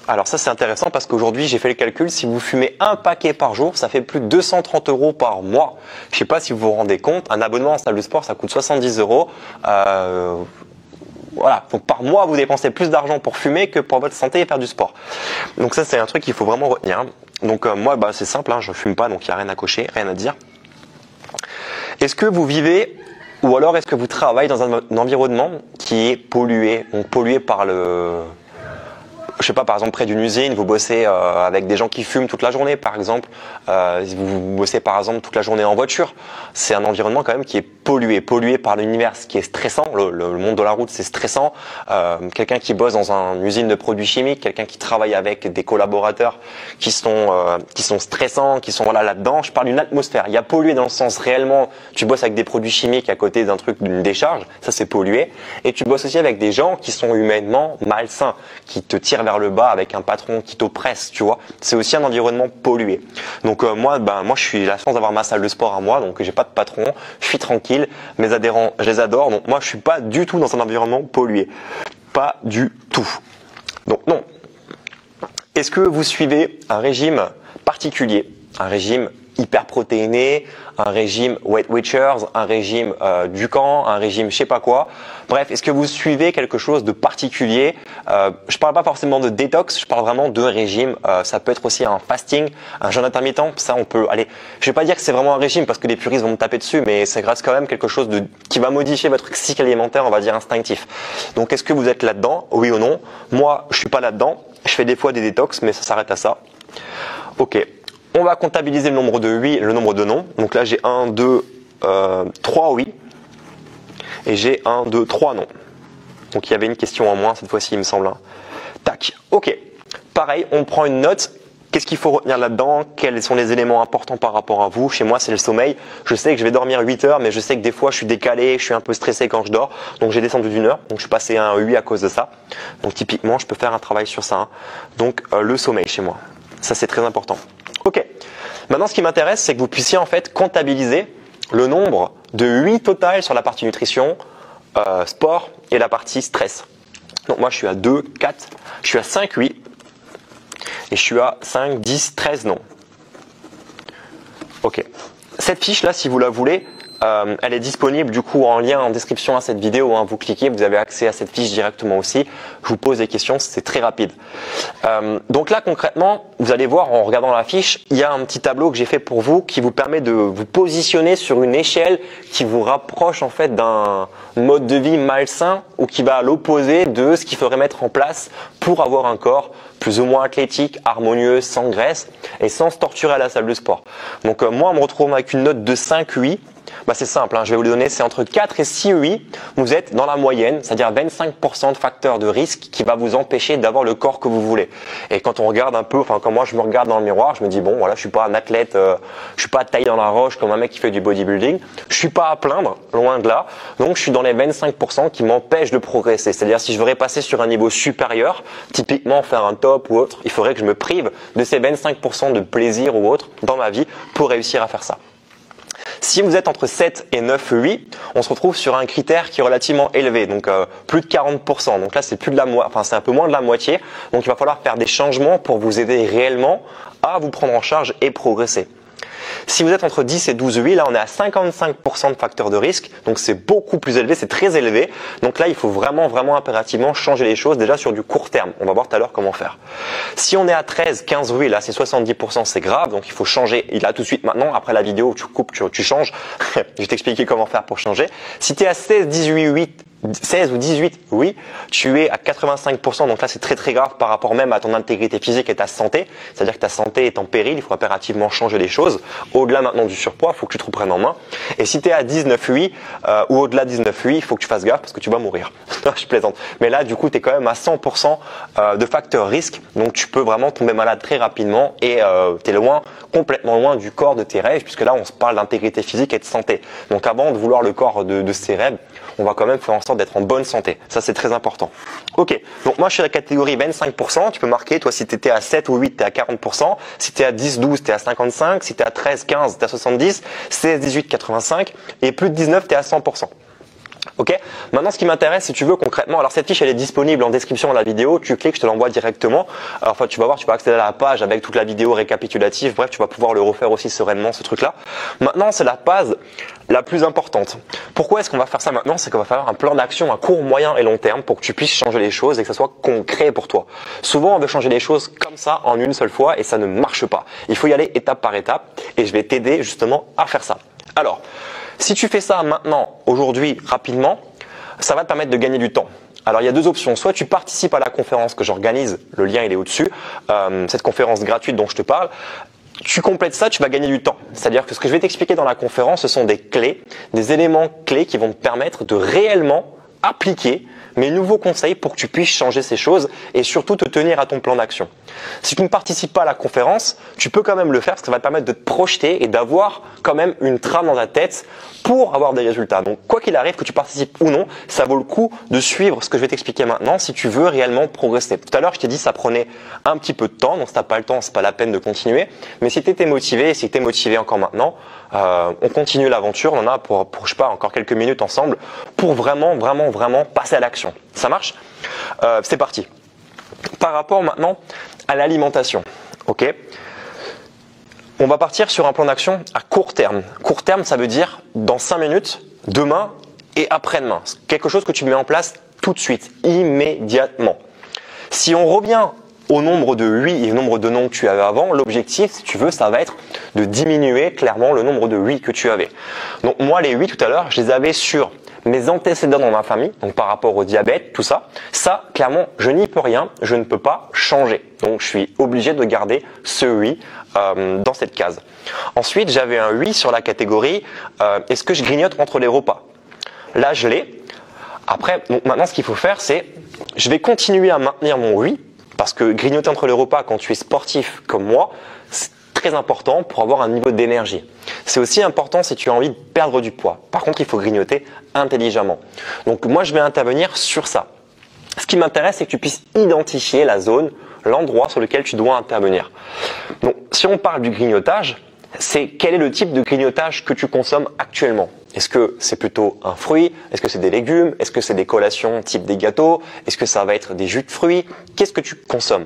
Alors ça c'est intéressant parce qu'aujourd'hui j'ai fait le calcul, si vous fumez un paquet par jour, ça fait plus de 230 € par mois. Je ne sais pas si vous vous rendez compte, un abonnement en salle de sport ça coûte 70 €. Voilà, donc par mois vous dépensez plus d'argent pour fumer que pour votre santé et faire du sport. Donc ça c'est un truc qu'il faut vraiment retenir. Donc moi c'est simple, hein, je ne fume pas donc il n'y a rien à cocher, rien à dire. Est-ce que vous vivez ou alors est-ce que vous travaillez dans un environnement qui est pollué, donc pollué par le... Je sais pas, par exemple près d'une usine, vous bossez avec des gens qui fument toute la journée, par exemple. Vous bossez par exemple toute la journée en voiture. C'est un environnement quand même qui est pollué par l'univers, ce qui est stressant. Le monde de la route, c'est stressant. Quelqu'un qui bosse dans une usine de produits chimiques, quelqu'un qui travaille avec des collaborateurs qui sont stressants, qui sont là-dedans. Je parle d'une atmosphère. Il y a pollué dans le sens réellement, tu bosses avec des produits chimiques à côté d'un truc, d'une décharge, ça c'est pollué. Et tu bosses aussi avec des gens qui sont humainement malsains, qui te tirent vers le bas avec un patron qui t'oppresse, tu vois. C'est aussi un environnement pollué. Donc moi je suis la chance d'avoir ma salle de sport à moi, donc j'ai pas de patron, je suis tranquille, mes adhérents, je les adore. Donc moi je suis pas du tout dans un environnement pollué. Pas du tout. Donc non. Est-ce que vous suivez un régime particulier, un régime hyperprotéiné, un régime Weight Watchers, un régime Dukan, un régime je sais pas quoi. Bref, est-ce que vous suivez quelque chose de particulier? Je parle pas forcément de détox, je parle vraiment de régime. Ça peut être aussi un fasting, un jeûne intermittent. Ça, on peut aller. Je vais pas dire que c'est vraiment un régime parce que les puristes vont me taper dessus, mais c'est grâce quand même quelque chose qui va modifier votre cycle alimentaire, on va dire instinctif. Donc, est-ce que vous êtes là-dedans? Oui ou non? Moi, je suis pas là-dedans. Je fais des fois des détox, mais ça s'arrête à ça. Ok. On va comptabiliser le nombre de oui et le nombre de non. Donc là, j'ai 1, 2, 3 oui. Et j'ai 1, 2, 3 non. Donc il y avait une question en moins cette fois-ci, il me semble. Tac. Ok. Pareil, on prend une note. Qu'est-ce qu'il faut retenir là-dedans? Quels sont les éléments importants par rapport à vous? Chez moi, c'est le sommeil. Je sais que je vais dormir 8 heures, mais je sais que des fois, je suis décalé, je suis un peu stressé quand je dors. Donc j'ai descendu d'1 heure. Donc je suis passé à un 8 à cause de ça. Donc typiquement, je peux faire un travail sur ça. Hein. Donc le sommeil chez moi. Ça, c'est très important. Ok. Maintenant, ce qui m'intéresse, c'est que vous puissiez en fait comptabiliser le nombre de 8 total sur la partie nutrition, sport et la partie stress. Donc moi, je suis à 2, 4, je suis à 5, 8 et je suis à 5, 10, 13 non. Ok. Cette fiche-là, si vous la voulez, elle est disponible du coup en lien en description à cette vidéo. Hein. Vous cliquez, vous avez accès à cette fiche directement aussi. Je vous pose des questions, c'est très rapide. Donc là concrètement, vous allez voir en regardant la fiche, il y a un petit tableau que j'ai fait pour vous qui vous permet de vous positionner sur une échelle qui vous rapproche en fait d'un mode de vie malsain ou qui va à l'opposé de ce qu'il faudrait mettre en place pour avoir un corps plus ou moins athlétique, harmonieux, sans graisse et sans se torturer à la salle de sport. Donc moi, on me retrouve avec une note de 5-8. Bah c'est simple, hein, je vais vous le donner, c'est entre 4 et 6 EI, vous êtes dans la moyenne, c'est-à-dire 25% de facteurs de risque qui va vous empêcher d'avoir le corps que vous voulez. Et quand on regarde un peu, enfin quand moi je me regarde dans le miroir, je me dis bon voilà, je suis pas un athlète, je suis pas taillé dans la roche comme un mec qui fait du bodybuilding, je suis pas à plaindre, loin de là, donc je suis dans les 25% qui m'empêchent de progresser. C'est-à-dire si je voudrais passer sur un niveau supérieur, typiquement faire un top ou autre, il faudrait que je me prive de ces 25% de plaisir ou autre dans ma vie pour réussir à faire ça. Si vous êtes entre 7 et 9 EI, on se retrouve sur un critère qui est relativement élevé, donc plus de 40%. Donc là, c'est plus de la enfin c'est un peu moins de la moitié. Donc il va falloir faire des changements pour vous aider réellement à vous prendre en charge et progresser. Si vous êtes entre 10 et 12 EI, là on est à 55% de facteurs de risque, donc c'est beaucoup plus élevé, c'est très élevé. Donc là il faut vraiment impérativement changer les choses déjà sur du court terme. On va voir tout à l'heure comment faire. Si on est à 13, 15 EI, là c'est 70%, c'est grave, donc il faut changer. Il a tout de suite maintenant, après la vidéo, tu coupes, tu changes. Je vais t'expliquer comment faire pour changer. Si tu es à 16, 18, 8, 16 ou 18, oui, tu es à 85%, donc là c'est très grave par rapport même à ton intégrité physique et ta santé, c'est-à-dire que ta santé est en péril, il faut impérativement changer les choses. Au-delà maintenant du surpoids, il faut que tu te reprennes en main. Et si tu es à 19 UI ou au-delà de 19 UI, il faut que tu fasses gaffe parce que tu vas mourir. Je plaisante. Mais là du coup tu es quand même à 100% de facteurs risques, donc tu peux vraiment tomber malade très rapidement et tu es complètement loin du corps de tes rêves, puisque là on se parle d'intégrité physique et de santé. Donc avant de vouloir le corps de ses rêves, on va quand même faire en sorte d'être en bonne santé. Ça, c'est très important. Ok, donc moi, je suis à la catégorie 25%. Tu peux marquer, toi, si tu étais à 7 ou 8, tu es à 40%. Si tu es à 10, 12, tu es à 55. Si tu es à 13, 15, tu es à 70. 16, 18, 85. Et plus de 19, tu es à 100%. Ok. Maintenant, ce qui m'intéresse, si tu veux concrètement, alors cette fiche, elle est disponible en description de la vidéo. Tu cliques, je te l'envoie directement. Alors, enfin, tu vas voir, tu vas accéder à la page avec toute la vidéo récapitulative. Bref, tu vas pouvoir le refaire aussi sereinement, ce truc-là. Maintenant, c'est la base la plus importante. Pourquoi est-ce qu'on va faire ça maintenant? C'est qu'on va faire un plan d'action à court, moyen et long terme pour que tu puisses changer les choses et que ça soit concret pour toi. Souvent, on veut changer les choses comme ça en une seule fois et ça ne marche pas. Il faut y aller étape par étape et je vais t'aider justement à faire ça. Alors, si tu fais ça maintenant, aujourd'hui, rapidement, ça va te permettre de gagner du temps. Alors, il y a deux options. Soit tu participes à la conférence que j'organise, le lien il est au-dessus, cette conférence gratuite dont je te parle. Tu complètes ça, tu vas gagner du temps. C'est-à-dire que ce que je vais t'expliquer dans la conférence, ce sont des clés, des éléments clés qui vont te permettre de réellement appliquer mes nouveaux conseils pour que tu puisses changer ces choses et surtout te tenir à ton plan d'action. Si tu ne participes pas à la conférence, tu peux quand même le faire parce que ça va te permettre de te projeter et d'avoir quand même une trame dans ta tête pour avoir des résultats. Donc quoi qu'il arrive, que tu participes ou non, ça vaut le coup de suivre ce que je vais t'expliquer maintenant si tu veux réellement progresser. Tout à l'heure, je t'ai dit que ça prenait un petit peu de temps, donc si tu n'as pas le temps, c'est pas la peine de continuer. Mais si tu étais motivé, et si tu es motivé encore maintenant, on continue l'aventure, on en a pour je sais pas, encore quelques minutes ensemble pour vraiment passer à l'action. Ça marche? C'est parti. Par rapport maintenant à l'alimentation, ok? On va partir sur un plan d'action à court terme. Court terme, ça veut dire dans 5 minutes, demain et après-demain. Quelque chose que tu mets en place tout de suite, immédiatement. Si on revient au nombre de oui et au nombre de non que tu avais avant, l'objectif, si tu veux, ça va être de diminuer clairement le nombre de oui que tu avais. Donc moi, les oui tout à l'heure, je les avais sur mes antécédents dans ma famille, donc par rapport au diabète, tout ça. Ça, clairement, je n'y peux rien, je ne peux pas changer. Donc je suis obligé de garder ce oui dans cette case. Ensuite, j'avais un oui sur la catégorie est-ce que je grignote entre les repas? Là, je l'ai. Après, donc maintenant, ce qu'il faut faire, c'est je vais continuer à maintenir mon oui, parce que grignoter entre les repas quand tu es sportif comme moi, c'est très important pour avoir un niveau d'énergie. C'est aussi important si tu as envie de perdre du poids. Par contre, il faut grignoter intelligemment. Donc moi, je vais intervenir sur ça. Ce qui m'intéresse, c'est que tu puisses identifier la zone, l'endroit sur lequel tu dois intervenir. Donc, si on parle du grignotage, c'est quel est le type de grignotage que tu consommes actuellement? Est-ce que c'est plutôt un fruit? Est-ce que c'est des légumes? Est-ce que c'est des collations type des gâteaux? Est-ce que ça va être des jus de fruits? Qu'est-ce que tu consommes?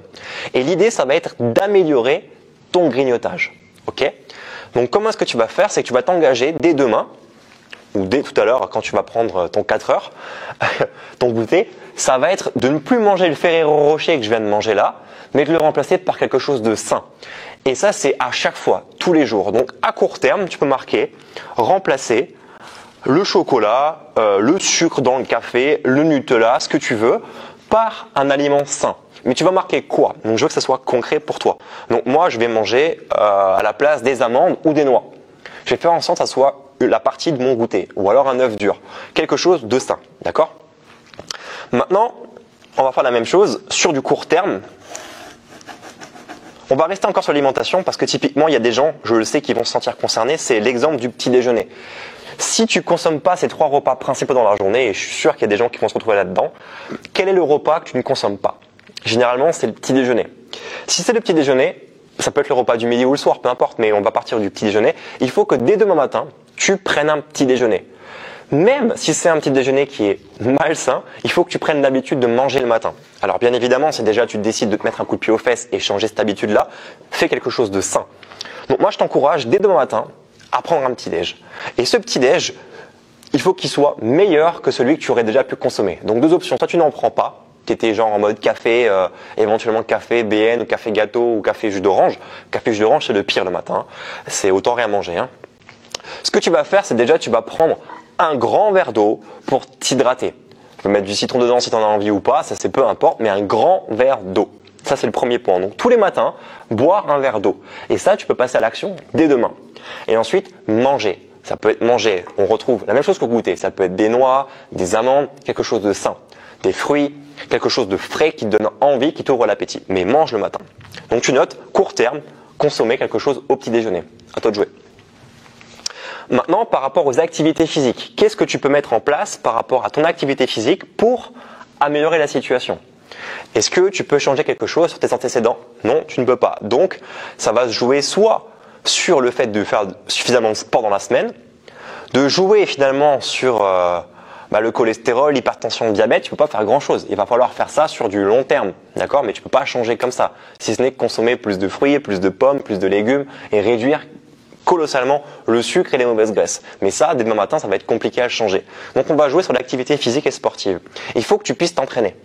Et l'idée, ça va être d'améliorer ton grignotage. Ok? Donc, comment est-ce que tu vas faire? C'est que tu vas t'engager dès demain, ou dès tout à l'heure quand tu vas prendre ton 4 heures, ton goûter, ça va être de ne plus manger le Ferrero Rocher que je viens de manger là, mais de le remplacer par quelque chose de sain. Et ça, c'est à chaque fois, tous les jours. Donc, à court terme, tu peux marquer remplacer le chocolat, le sucre dans le café, le Nutella, ce que tu veux, par un aliment sain. Mais tu vas marquer quoi? Donc, je veux que ça soit concret pour toi. Donc, moi, je vais manger à la place des amandes ou des noix. Je vais faire en sorte que ça soit la partie de mon goûter ou alors un œuf dur. Quelque chose de sain, d'accord? Maintenant, on va faire la même chose sur du court terme. On va rester encore sur l'alimentation parce que typiquement, il y a des gens, je le sais, qui vont se sentir concernés. C'est l'exemple du petit déjeuner. Si tu consommes pas ces 3 repas principaux dans la journée, et je suis sûr qu'il y a des gens qui vont se retrouver là-dedans, quel est le repas que tu ne consommes pas? Généralement, c'est le petit déjeuner. Si c'est le petit déjeuner, ça peut être le repas du midi ou le soir, peu importe, mais on va partir du petit déjeuner. Il faut que dès demain matin, tu prennes un petit déjeuner. Même si c'est un petit déjeuner qui est malsain, il faut que tu prennes l'habitude de manger le matin. Alors bien évidemment, si déjà tu décides de te mettre un coup de pied aux fesses et changer cette habitude-là, fais quelque chose de sain. Donc moi, je t'encourage dès demain matin à prendre un petit déj. Et ce petit déj, il faut qu'il soit meilleur que celui que tu aurais déjà pu consommer. Donc 2 options, soit tu n'en prends pas, tu étais genre en mode café, éventuellement café BN ou café gâteau ou café jus d'orange. Café jus d'orange, c'est le pire le matin, c'est autant rien manger. Ce que tu vas faire, c'est déjà tu vas prendre un grand verre d'eau pour t'hydrater. Tu peux mettre du citron dedans si tu en as envie ou pas, ça c'est peu importe, mais un grand verre d'eau. Ça c'est le premier point. Donc tous les matins, boire un verre d'eau. Et ça, tu peux passer à l'action dès demain. Et ensuite, manger. Ça peut être manger, on retrouve la même chose qu'au goûter. Ça peut être des noix, des amandes, quelque chose de sain. Des fruits, quelque chose de frais qui te donne envie, qui t'ouvre l'appétit. Mais mange le matin. Donc tu notes, court terme, consommer quelque chose au petit déjeuner. À toi de jouer. Maintenant, par rapport aux activités physiques, qu'est-ce que tu peux mettre en place par rapport à ton activité physique pour améliorer la situation? Est-ce que tu peux changer quelque chose sur tes antécédents? Non, tu ne peux pas. Donc, ça va se jouer soit sur le fait de faire suffisamment de sport dans la semaine, de jouer finalement sur le cholestérol, l'hypertension, le diabète. Tu ne peux pas faire grand-chose. Il va falloir faire ça sur du long terme, d'accord? Mais tu ne peux pas changer comme ça, si ce n'est que consommer plus de fruits, plus de pommes, plus de légumes et réduire colossalement le sucre et les mauvaises graisses. Mais ça, dès demain matin, ça va être compliqué à changer. Donc on va jouer sur l'activité physique et sportive. Il faut que tu puisses t'entraîner.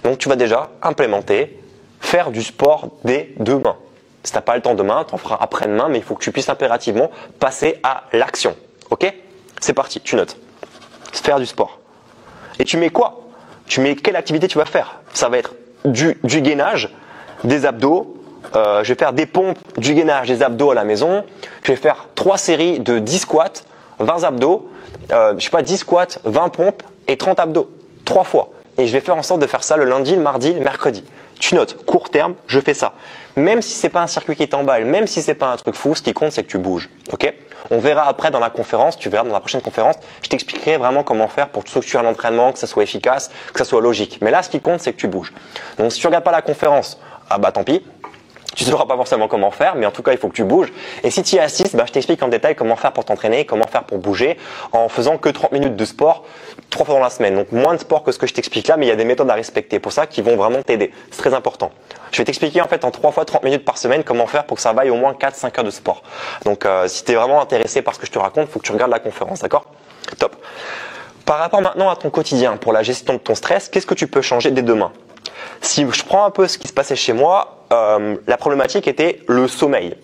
Donc tu vas déjà implémenter, faire du sport dès demain. Si tu n'as pas le temps demain, tu en feras après-demain, mais il faut que tu puisses impérativement passer à l'action. Ok? C'est parti, tu notes. Faire du sport. Et tu mets quoi? Tu mets quelle activité tu vas faire? Ça va être du gainage, des abdos. Je vais faire des pompes, du gainage, des abdos à la maison. Je vais faire 3 séries de 10 squats, 20 abdos, 10 squats, 20 pompes et 30 abdos. 3 fois. Et je vais faire en sorte de faire ça le lundi, le mardi, le mercredi. Tu notes, court terme, je fais ça. Même si c'est pas un circuit qui t'emballe, même si c'est pas un truc fou, ce qui compte c'est que tu bouges. Ok? On verra après dans la conférence, tu verras dans la prochaine conférence, je t'expliquerai vraiment comment faire pour structurer l'entraînement, que ça soit efficace, que ça soit logique. Mais là, ce qui compte c'est que tu bouges. Donc si tu regardes pas la conférence, tant pis. Tu ne sauras pas forcément comment faire, mais en tout cas, il faut que tu bouges. Et si tu y assistes, je t'explique en détail comment faire pour t'entraîner, comment faire pour bouger, en faisant que 30 minutes de sport 3 fois dans la semaine. Donc moins de sport que ce que je t'explique là, mais il y a des méthodes à respecter pour ça qui vont vraiment t'aider. C'est très important. Je vais t'expliquer en fait en 3 fois 30 minutes par semaine comment faire pour que ça vaille au moins 4-5 heures de sport. Donc si tu es vraiment intéressé par ce que je te raconte, il faut que tu regardes la conférence, d'accord? Top. Par rapport maintenant à ton quotidien, pour la gestion de ton stress, qu'est-ce que tu peux changer dès demain? Si je prends un peu ce qui se passait chez moi, la problématique était le sommeil.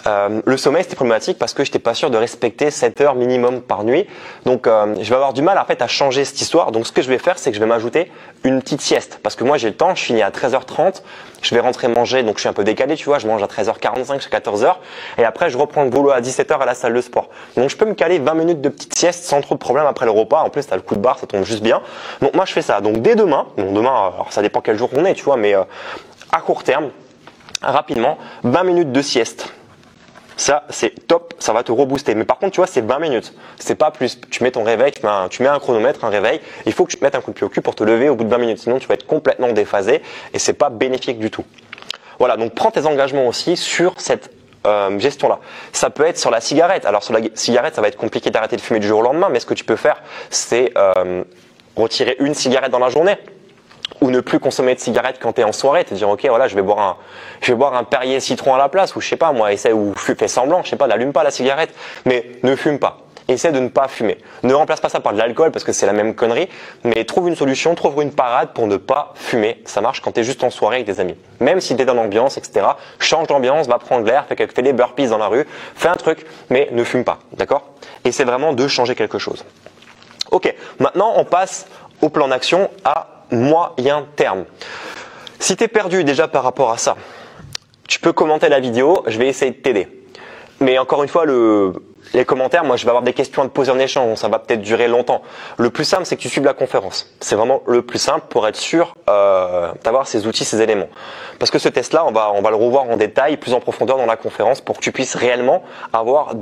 Le sommeil, c'était problématique parce que je n'étais pas sûr de respecter 7 heures minimum par nuit. Donc, je vais avoir du mal en fait à changer cette histoire. Donc, ce que je vais faire, c'est que je vais m'ajouter une petite sieste. Parce que moi, j'ai le temps, je finis à 13h30. Je vais rentrer manger, donc je suis un peu décalé, tu vois. Je mange à 13h45 jusqu'à 14h. Et après, je reprends le boulot à 17h à la salle de sport. Donc, je peux me caler 20 minutes de petite sieste sans trop de problème après le repas. En plus, tu as le coup de barre, ça tombe juste bien. Donc, moi, je fais ça. Donc, dès demain, alors ça dépend quel jour on est, tu vois, mais à court terme, rapidement, 20 minutes de sieste. Ça, c'est top, ça va te rebooster. Mais par contre, tu vois, c'est 20 minutes. C'est pas plus. Tu mets ton réveil, tu mets un chronomètre, un réveil. Il faut que tu te mettes un coup de pied au cul pour te lever au bout de 20 minutes. Sinon, tu vas être complètement déphasé et c'est pas bénéfique du tout. Voilà, donc prends tes engagements aussi sur cette gestion-là. Ça peut être sur la cigarette. Alors, sur la cigarette, ça va être compliqué d'arrêter de fumer du jour au lendemain. Mais ce que tu peux faire, c'est retirer une cigarette dans la journée. Ou ne plus consommer de cigarettes quand tu es en soirée, te dire ok voilà je vais boire un Perrier citron à la place, ou je sais pas moi, essaie ou fais semblant, je sais pas, n'allume pas la cigarette, mais ne fume pas. Essaie de ne pas fumer. Ne remplace pas ça par de l'alcool parce que c'est la même connerie, mais trouve une solution, trouve une parade pour ne pas fumer. Ça marche quand tu es juste en soirée avec des amis. Même si tu es dans l'ambiance, etc. Change d'ambiance, va prendre l'air, fais des burpees dans la rue, fais un truc, mais ne fume pas, d'accord? Essaie vraiment de changer quelque chose. Ok, maintenant on passe au plan d'action à moyen terme. Si tu es perdu déjà par rapport à ça, tu peux commenter la vidéo, je vais essayer de t'aider. Mais encore une fois, Les commentaires, moi je vais avoir des questions à te poser en échange, ça va peut-être durer longtemps. Le plus simple, c'est que tu suives la conférence. C'est vraiment le plus simple pour être sûr d'avoir ces outils, ces éléments. Parce que ce test-là, on va le revoir en détail, plus en profondeur dans la conférence pour que tu puisses réellement avoir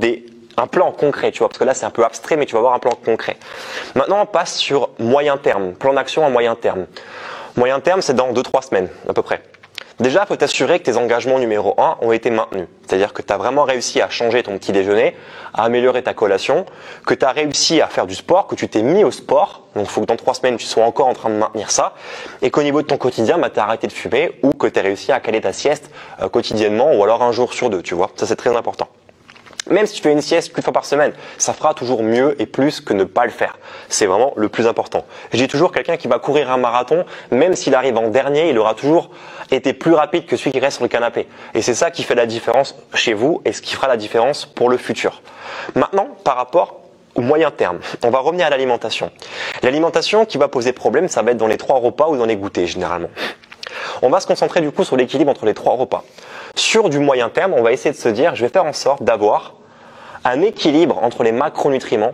un plan concret, tu vois, parce que là c'est un peu abstrait, mais tu vas avoir un plan concret. Maintenant, on passe sur moyen terme, plan d'action à moyen terme. Moyen terme, c'est dans 2-3 semaines à peu près. Déjà, il faut t'assurer que tes engagements numéro 1 ont été maintenus. C'est-à-dire que tu as vraiment réussi à changer ton petit déjeuner, à améliorer ta collation, que tu as réussi à faire du sport, que tu t'es mis au sport. Donc, il faut que dans 3 semaines, tu sois encore en train de maintenir ça. Et qu'au niveau de ton quotidien, tu as arrêté de fumer ou que tu as réussi à caler ta sieste quotidiennement ou alors un jour sur 2, tu vois. Ça, c'est très important. Même si tu fais une sieste qu'une fois par semaine, ça fera toujours mieux et plus que ne pas le faire. C'est vraiment le plus important. Je dis toujours, quelqu'un qui va courir un marathon, même s'il arrive en dernier, il aura toujours été plus rapide que celui qui reste sur le canapé. Et c'est ça qui fait la différence chez vous et ce qui fera la différence pour le futur. Maintenant, par rapport au moyen terme, on va revenir à l'alimentation. L'alimentation qui va poser problème, ça va être dans les 3 repas ou dans les goûters généralement. On va se concentrer du coup sur l'équilibre entre les 3 repas. Sur du moyen terme, on va essayer de se dire, je vais faire en sorte d'avoir un équilibre entre les macronutriments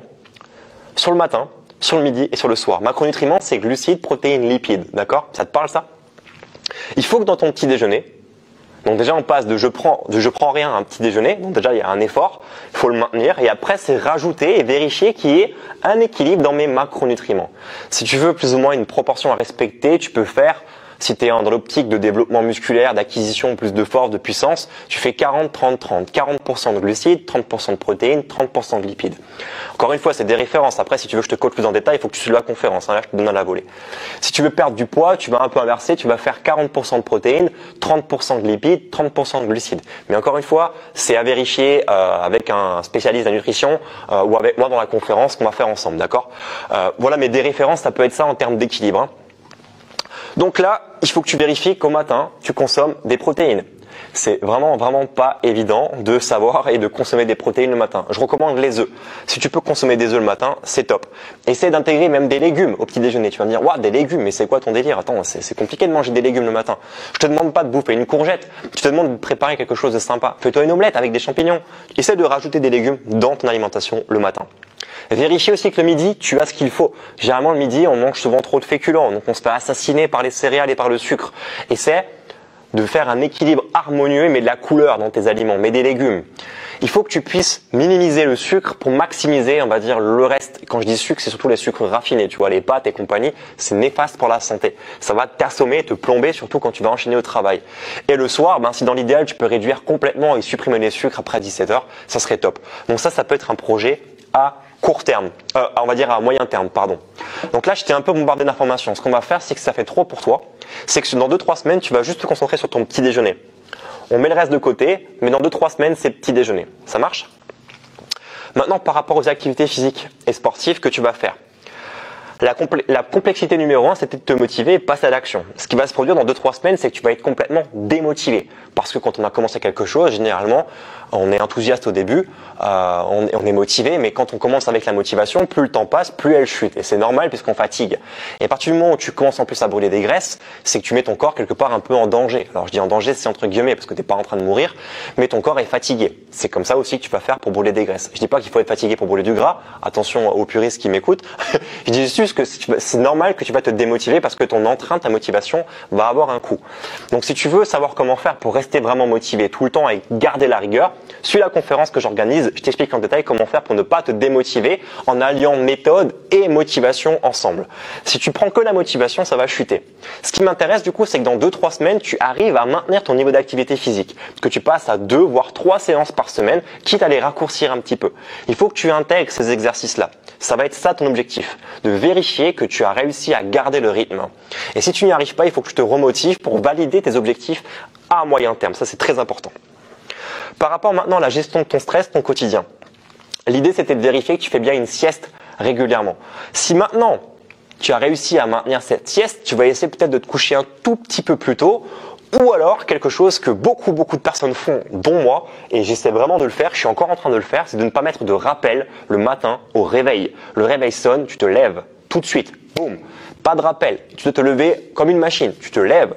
sur le matin, sur le midi et sur le soir. Macronutriments, c'est glucides, protéines, lipides. D'accord? Ça te parle ça? Il faut que dans ton petit déjeuner, donc déjà on passe de je prends rien à un petit déjeuner, donc déjà il y a un effort, il faut le maintenir et après c'est rajouter et vérifier qu'il y ait un équilibre dans mes macronutriments. Si tu veux plus ou moins une proportion à respecter, tu peux faire, si tu es dans l'optique de développement musculaire, d'acquisition, plus de force, de puissance, tu fais 40-30-30. 40% de glucides, 30% de protéines, 30% de lipides. Encore une fois, c'est des références. Après, si tu veux que je te coach plus en détail, il faut que tu suives la conférence. Là, je te donne à la volée. Si tu veux perdre du poids, tu vas un peu inverser. Tu vas faire 40% de protéines, 30% de lipides, 30% de glucides. Mais encore une fois, c'est à vérifier avec un spécialiste de la nutrition ou avec moi dans la conférence qu'on va faire ensemble. D'accord? Voilà, mais des références, ça peut être ça en termes d'équilibre. Hein. Donc là, il faut que tu vérifies qu'au matin, tu consommes des protéines. C'est vraiment pas évident de savoir et de consommer des protéines le matin. Je recommande les œufs. Si tu peux consommer des œufs le matin, c'est top. Essaie d'intégrer même des légumes au petit déjeuner. Tu vas me dire, waouh, des légumes, mais c'est quoi ton délire? Attends, c'est compliqué de manger des légumes le matin. Je te demande pas de bouffer une courgette. Je te demande de préparer quelque chose de sympa. Fais-toi une omelette avec des champignons. Essaie de rajouter des légumes dans ton alimentation le matin. Vérifie aussi que le midi, tu as ce qu'il faut. Généralement, le midi, on mange souvent trop de féculents. Donc, on se fait assassiner par les céréales et par le sucre. Essaie de faire un équilibre harmonieux, mais de la couleur dans tes aliments, mais des légumes. Il faut que tu puisses minimiser le sucre pour maximiser, on va dire, le reste. Quand je dis sucre, c'est surtout les sucres raffinés. Tu vois, les pâtes et compagnie, c'est néfaste pour la santé. Ça va t'assommer, te plomber, surtout quand tu vas enchaîner au travail. Et le soir, si dans l'idéal, tu peux réduire complètement et supprimer les sucres après 17 heures, ça serait top. Donc ça peut être un projet à court terme, on va dire à moyen terme, pardon. Donc là, je t'ai un peu bombardé d'informations. Ce qu'on va faire, c'est que ça fait trop pour toi. C'est que dans 2-3 semaines, tu vas juste te concentrer sur ton petit déjeuner. On met le reste de côté, mais dans 2-3 semaines, c'est petit déjeuner. Ça marche? Maintenant, par rapport aux activités physiques et sportives que tu vas faire. La complexité numéro 1, c'était de te motiver et passer à l'action. Ce qui va se produire dans 2-3 semaines, c'est que tu vas être complètement démotivé. Parce que quand on a commencé quelque chose, généralement, on est enthousiaste au début, on est motivé, mais quand on commence avec la motivation, plus le temps passe, plus elle chute. Et c'est normal puisqu'on fatigue. Et à partir du moment où tu commences en plus à brûler des graisses, c'est que tu mets ton corps quelque part un peu en danger. Alors je dis en danger, c'est entre guillemets, parce que tu n'es pas en train de mourir, mais ton corps est fatigué. C'est comme ça aussi que tu vas faire pour brûler des graisses. Je dis pas qu'il faut être fatigué pour brûler du gras. Attention aux puristes qui m'écoutent. Je dis juste que c'est normal que tu vas te démotiver parce que ton entrain, ta motivation va avoir un coût. Donc si tu veux savoir comment faire pour rester vraiment motivé tout le temps et garder la rigueur, suis la conférence que j'organise, je t'explique en détail comment faire pour ne pas te démotiver en alliant méthode et motivation ensemble. Si tu prends que la motivation, ça va chuter. Ce qui m'intéresse du coup, c'est que dans 2-3 semaines, tu arrives à maintenir ton niveau d'activité physique, que tu passes à 2 voire 3 séances par semaine, quitte à les raccourcir un petit peu. Il faut que tu intègres ces exercices-là. Ça va être ça ton objectif, de vérifier que tu as réussi à garder le rythme. Et si tu n'y arrives pas, il faut que je te remotive pour valider tes objectifs à moyen terme. Ça, c'est très important. Par rapport maintenant à la gestion de ton stress, ton quotidien. L'idée, c'était de vérifier que tu fais bien une sieste régulièrement. Si maintenant, tu as réussi à maintenir cette sieste, tu vas essayer peut-être de te coucher un tout petit peu plus tôt. Ou alors, quelque chose que beaucoup de personnes font, dont moi, et j'essaie vraiment de le faire, je suis encore en train de le faire, c'est de ne pas mettre de rappel le matin au réveil. Le réveil sonne, tu te lèves tout de suite, boum, pas de rappel, tu dois te lever comme une machine, tu te lèves.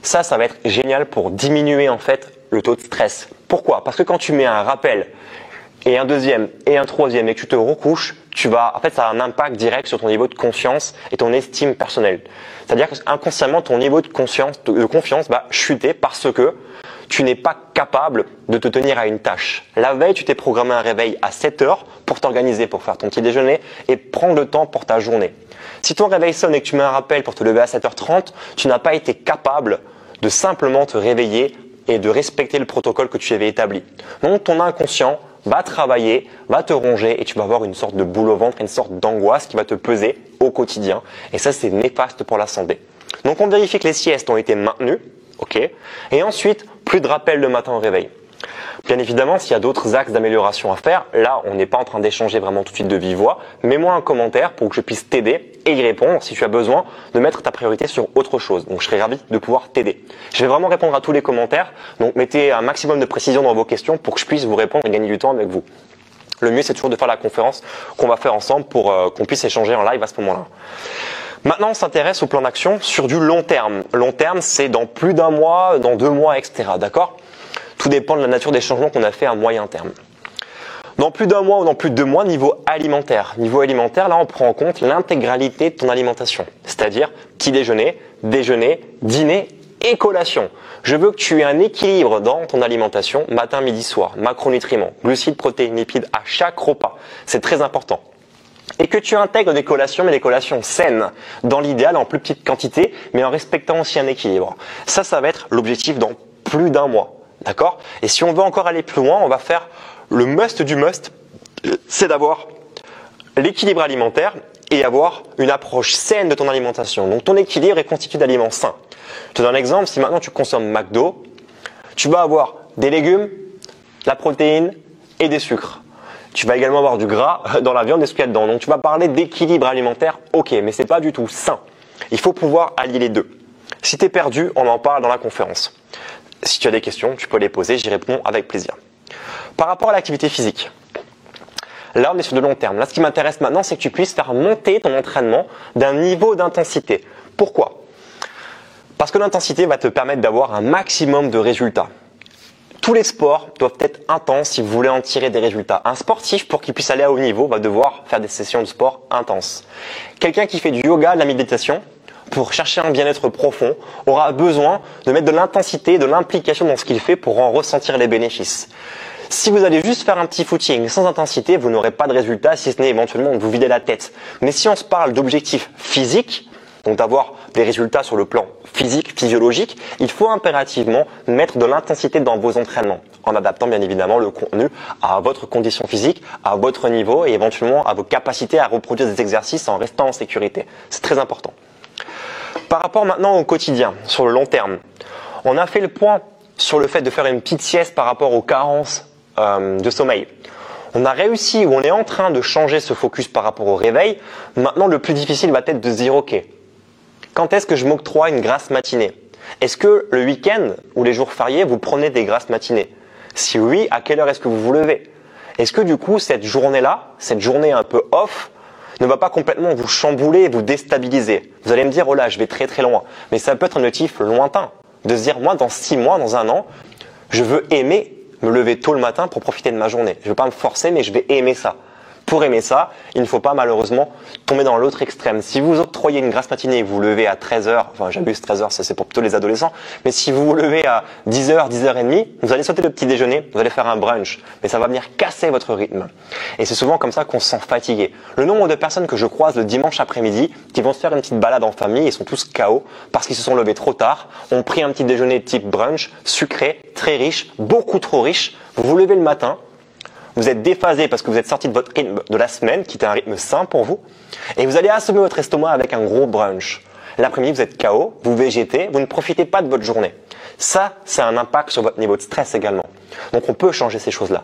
Ça va être génial pour diminuer en fait le taux de stress. Pourquoi? Parce que quand tu mets un rappel et un deuxième et un troisième et que tu te recouches, en fait, ça a un impact direct sur ton niveau de conscience et ton estime personnelle. C'est-à-dire qu'inconsciemment, ton niveau de confiance va chuter parce que tu n'es pas capable de te tenir à une tâche. La veille, tu t'es programmé un réveil à 7 heures pour t'organiser, pour faire ton petit déjeuner et prendre le temps pour ta journée. Si ton réveil sonne et que tu mets un rappel pour te lever à 7h30, tu n'as pas été capable de simplement te réveiller et de respecter le protocole que tu avais établi. Donc, ton inconscient va travailler, va te ronger et tu vas avoir une sorte de boule au ventre, une sorte d'angoisse qui va te peser au quotidien. Et ça, c'est néfaste pour la santé. Donc, on vérifie que les siestes ont été maintenues. Ok. Et ensuite, plus de rappel le matin au réveil. Bien évidemment, s'il y a d'autres axes d'amélioration à faire, là, on n'est pas en train d'échanger vraiment tout de suite de vive voix. Mets-moi un commentaire pour que je puisse t'aider et y répondre si tu as besoin de mettre ta priorité sur autre chose. Donc, je serai ravi de pouvoir t'aider. Je vais vraiment répondre à tous les commentaires. Donc, mettez un maximum de précision dans vos questions pour que je puisse vous répondre et gagner du temps avec vous. Le mieux, c'est toujours de faire la conférence qu'on va faire ensemble pour qu'on puisse échanger en live à ce moment-là. Maintenant, on s'intéresse au plan d'action sur du long terme. Long terme, c'est dans plus d'un mois, dans 2 mois, etc. D'accord ? Tout dépend de la nature des changements qu'on a fait à moyen terme. Dans plus d'un mois ou dans plus de 2 mois, niveau alimentaire. Niveau alimentaire, là, on prend en compte l'intégralité de ton alimentation. C'est-à-dire petit déjeuner, déjeuner, dîner et collation. Je veux que tu aies un équilibre dans ton alimentation, matin, midi, soir, macronutriments, glucides, protéines, lipides à chaque repas. C'est très important. Et que tu intègres des collations, mais des collations saines, dans l'idéal en plus petite quantité, mais en respectant aussi un équilibre. Ça va être l'objectif dans plus d'un mois. D'accord ? Et si on veut encore aller plus loin, on va faire le must du must, c'est d'avoir l'équilibre alimentaire et avoir une approche saine de ton alimentation. Donc ton équilibre est constitué d'aliments sains. Je te donne un exemple, si maintenant tu consommes McDo, tu vas avoir des légumes, la protéine et des sucres. Tu vas également avoir du gras dans la viande et ce qu'il y a dedans. Donc tu vas parler d'équilibre alimentaire, ok, mais c'est pas du tout sain. Il faut pouvoir allier les deux. Si tu es perdu, on en parle dans la conférence. Si tu as des questions, tu peux les poser, j'y réponds avec plaisir. Par rapport à l'activité physique, là on est sur de long terme. Là ce qui m'intéresse maintenant, c'est que tu puisses faire monter ton entraînement d'un niveau d'intensité. Pourquoi ? Parce que l'intensité va te permettre d'avoir un maximum de résultats. Tous les sports doivent être intenses si vous voulez en tirer des résultats. Un sportif, pour qu'il puisse aller à haut niveau, va devoir faire des sessions de sport intenses. Quelqu'un qui fait du yoga, de la méditation, pour chercher un bien-être profond, aura besoin de mettre de l'intensité, de l'implication dans ce qu'il fait pour en ressentir les bénéfices. Si vous allez juste faire un petit footing sans intensité, vous n'aurez pas de résultat, si ce n'est éventuellement de vous vider la tête. Mais si on se parle d'objectifs physiques, donc d'avoir des résultats sur le plan physique, physiologique, il faut impérativement mettre de l'intensité dans vos entraînements, en adaptant bien évidemment le contenu à votre condition physique, à votre niveau et éventuellement à vos capacités à reproduire des exercices en restant en sécurité. C'est très important. Par rapport maintenant au quotidien, sur le long terme, on a fait le point sur le fait de faire une petite sieste par rapport aux carences de sommeil. On a réussi ou on est en train de changer ce focus par rapport au réveil. Maintenant, le plus difficile va être de se dire, ok, quand est-ce que je m'octroie une grasse matinée ? Est-ce que le week-end ou les jours fériés, vous prenez des grasses matinées ? Si oui, à quelle heure est-ce que vous vous levez ? Est-ce que du coup, cette journée-là, cette journée un peu off, ne va pas complètement vous chambouler et vous déstabiliser ? Vous allez me dire, oh là, je vais très très loin. Mais ça peut être un objectif lointain. De se dire, moi, dans 6 mois, dans 1 an, je veux aimer me lever tôt le matin pour profiter de ma journée. Je ne veux pas me forcer, mais je vais aimer ça. Pour aimer ça, il ne faut pas malheureusement tomber dans l'autre extrême. Si vous octroyez une grasse matinée et vous vous levez à 13h, enfin j'abuse 13h, ça c'est pour plutôt les adolescents, mais si vous vous levez à 10h, 10h30, vous allez sauter le petit déjeuner, vous allez faire un brunch, mais ça va venir casser votre rythme. Et c'est souvent comme ça qu'on se sent fatigué. Le nombre de personnes que je croise le dimanche après-midi qui vont se faire une petite balade en famille et sont tous KO parce qu'ils se sont levés trop tard, ont pris un petit déjeuner type brunch, sucré, très riche, beaucoup trop riche, vous vous levez le matin, vous êtes déphasé parce que vous êtes sorti de votre rythme de la semaine, qui était un rythme sain pour vous, et vous allez assommer votre estomac avec un gros brunch. L'après-midi, vous êtes KO, vous végétez, vous ne profitez pas de votre journée. Ça, c'est un impact sur votre niveau de stress également. Donc on peut changer ces choses-là.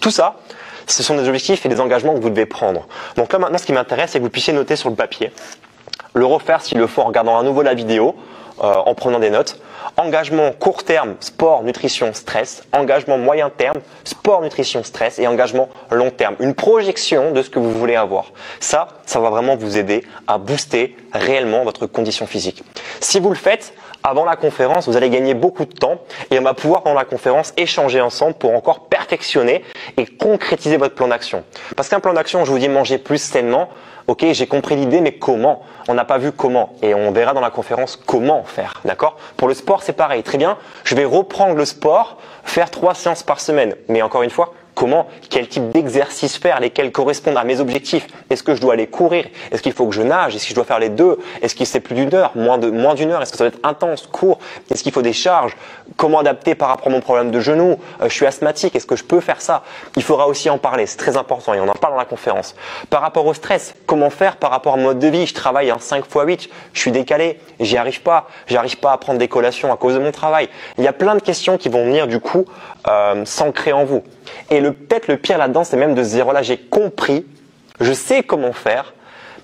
Tout ça, ce sont des objectifs et des engagements que vous devez prendre. Donc là maintenant, ce qui m'intéresse, c'est que vous puissiez noter sur le papier, le refaire s'il le faut en regardant à nouveau la vidéo, en prenant des notes. Engagement court terme, sport, nutrition, stress. Engagement moyen terme, sport, nutrition, stress. Et engagement long terme. Une projection de ce que vous voulez avoir. Ça va vraiment vous aider à booster réellement votre condition physique. Si vous le faites, Avant la conférence, vous allez gagner beaucoup de temps et on va pouvoir pendant la conférence échanger ensemble pour encore perfectionner et concrétiser votre plan d'action. Parce qu'un plan d'action, je vous dis manger plus sainement, ok, j'ai compris l'idée, mais comment? On n'a pas vu comment et on verra dans la conférence comment faire, d'accord? Pour le sport, c'est pareil, très bien, je vais reprendre le sport, faire 3 séances par semaine, mais encore une fois, comment, quel type d'exercice faire, lesquels correspondent à mes objectifs. Est-ce que je dois aller courir? Est-ce qu'il faut que je nage? Est-ce que je dois faire les deux? Est-ce que c'est plus d'une heure, moins d'une heure? Est-ce que ça doit être intense, court? Est-ce qu'il faut des charges? Comment adapter par rapport à mon problème de genou? Je suis asthmatique, est-ce que je peux faire ça? Il faudra aussi en parler, c'est très important et on en parle dans la conférence. Par rapport au stress, comment faire par rapport à mon mode de vie? Je travaille en 5x8, je suis décalé, j'y arrive pas à prendre des collations à cause de mon travail. Il y a plein de questions qui vont venir du coup s'ancrer en vous. Et peut-être le pire là-dedans, c'est même de se dire, voilà, j'ai compris, je sais comment faire,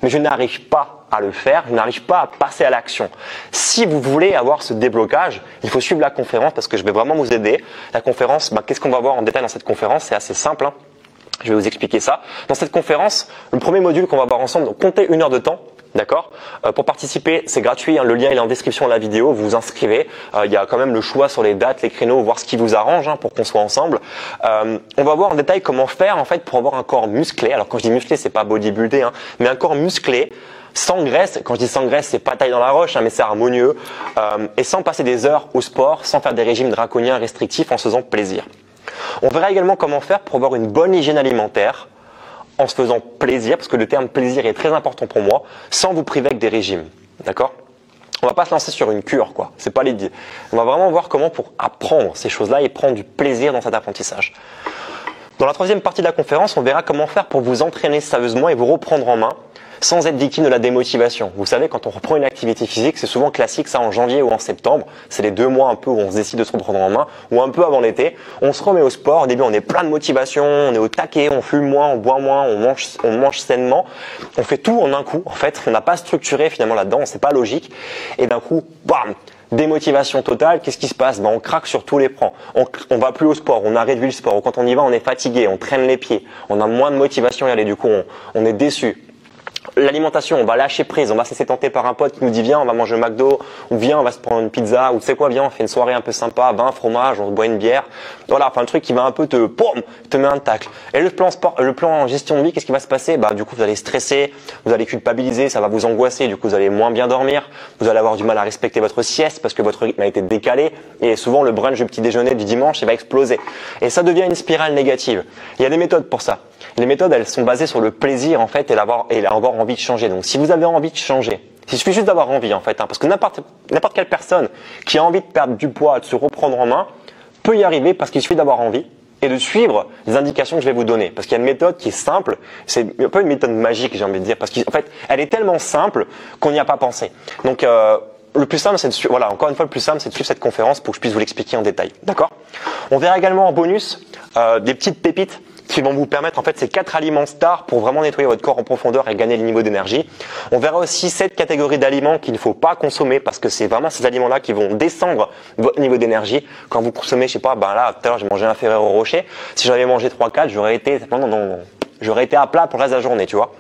mais je n'arrive pas à le faire, je n'arrive pas à passer à l'action. Si vous voulez avoir ce déblocage, il faut suivre la conférence parce que je vais vraiment vous aider. La conférence, qu'est-ce qu'on va voir en détail dans cette conférence? C'est assez simple, hein. Je vais vous expliquer ça. Dans cette conférence, le premier module qu'on va voir ensemble, donc comptez 1 heure de temps. D'accord. Pour participer, c'est gratuit, hein, le lien il est en description de la vidéo, vous vous inscrivez. Il y a quand même le choix sur les dates, les créneaux, voir ce qui vous arrange pour qu'on soit ensemble. On va voir en détail comment faire en fait pour avoir un corps musclé. Alors quand je dis musclé, c'est pas bodybuildé, mais un corps musclé, sans graisse. Quand je dis sans graisse, c'est pas taille dans la roche, mais c'est harmonieux. Et sans passer des heures au sport, sans faire des régimes draconiens restrictifs, en se faisant plaisir. On verra également comment faire pour avoir une bonne hygiène alimentaire, en se faisant plaisir, parce que le terme plaisir est très important pour moi, sans vous priver avec des régimes. D'accord? On va pas se lancer sur une cure, quoi. C'est pas l'idée. On va vraiment voir comment pour apprendre ces choses-là et prendre du plaisir dans cet apprentissage. Dans la troisième partie de la conférence, on verra comment faire pour vous entraîner sérieusement et vous reprendre en main, sans être victime de la démotivation. Vous savez, quand on reprend une activité physique, c'est souvent classique ça en janvier ou en septembre. C'est les 2 mois un peu où on se décide de se reprendre en main, ou un peu avant l'été. On se remet au sport. Au début, on est plein de motivation, on est au taquet, on fume moins, on boit moins, on mange sainement. On fait tout en un coup. En fait, on n'a pas structuré finalement là-dedans, c'est pas logique. Et d'un coup, bam, démotivation totale. Qu'est-ce qui se passe? On craque sur tous les plans. On va plus au sport, on a réduit le sport. Quand on y va, on est fatigué, on traîne les pieds, on a moins de motivation à y aller. Du coup, on est déçu. L'alimentation, on va lâcher prise, on va se laisser tenter par un pote qui nous dit viens on va manger au McDo, ou viens on va se prendre une pizza, ou tu sais quoi, viens on fait une soirée un peu sympa, vin, fromage, on boit une bière. Voilà, enfin le truc qui va un peu te met un tacle. Et le plan sport, le plan gestion de vie, qu'est-ce qui va se passer? Du coup vous allez stresser, vous allez culpabiliser, ça va vous angoisser, du coup vous allez moins bien dormir, vous allez avoir du mal à respecter votre sieste parce que votre rythme a été décalé, et souvent le brunch du petit déjeuner du dimanche il va exploser. Et ça devient une spirale négative. Il y a des méthodes pour ça. Les méthodes, elles sont basées sur le plaisir en fait et avoir envie de changer. Donc si vous avez envie de changer, il suffit juste d'avoir envie en fait, parce que n'importe quelle personne qui a envie de perdre du poids, de se reprendre en main, peut y arriver parce qu'il suffit d'avoir envie et de suivre les indications que je vais vous donner. Parce qu'il y a une méthode qui est simple, c'est un peu une méthode magique j'ai envie de dire, parce qu'en fait elle est tellement simple qu'on n'y a pas pensé. Donc le plus simple, c'est de suivre, voilà, encore une fois, le plus simple, c'est de suivre cette conférence pour que je puisse vous l'expliquer en détail. D'accord? On verra également en bonus des petites pépites qui vont vous permettre, en fait, ces 4 aliments stars pour vraiment nettoyer votre corps en profondeur et gagner le niveau d'énergie. On verra aussi 7 catégories d'aliments qu'il ne faut pas consommer parce que c'est vraiment ces aliments-là qui vont descendre votre niveau d'énergie. Quand vous consommez, je sais pas, là, tout à l'heure, j'ai mangé un Ferrero Rocher. Si j'avais mangé 3-4, j'aurais été à plat pour le reste de la journée, tu vois.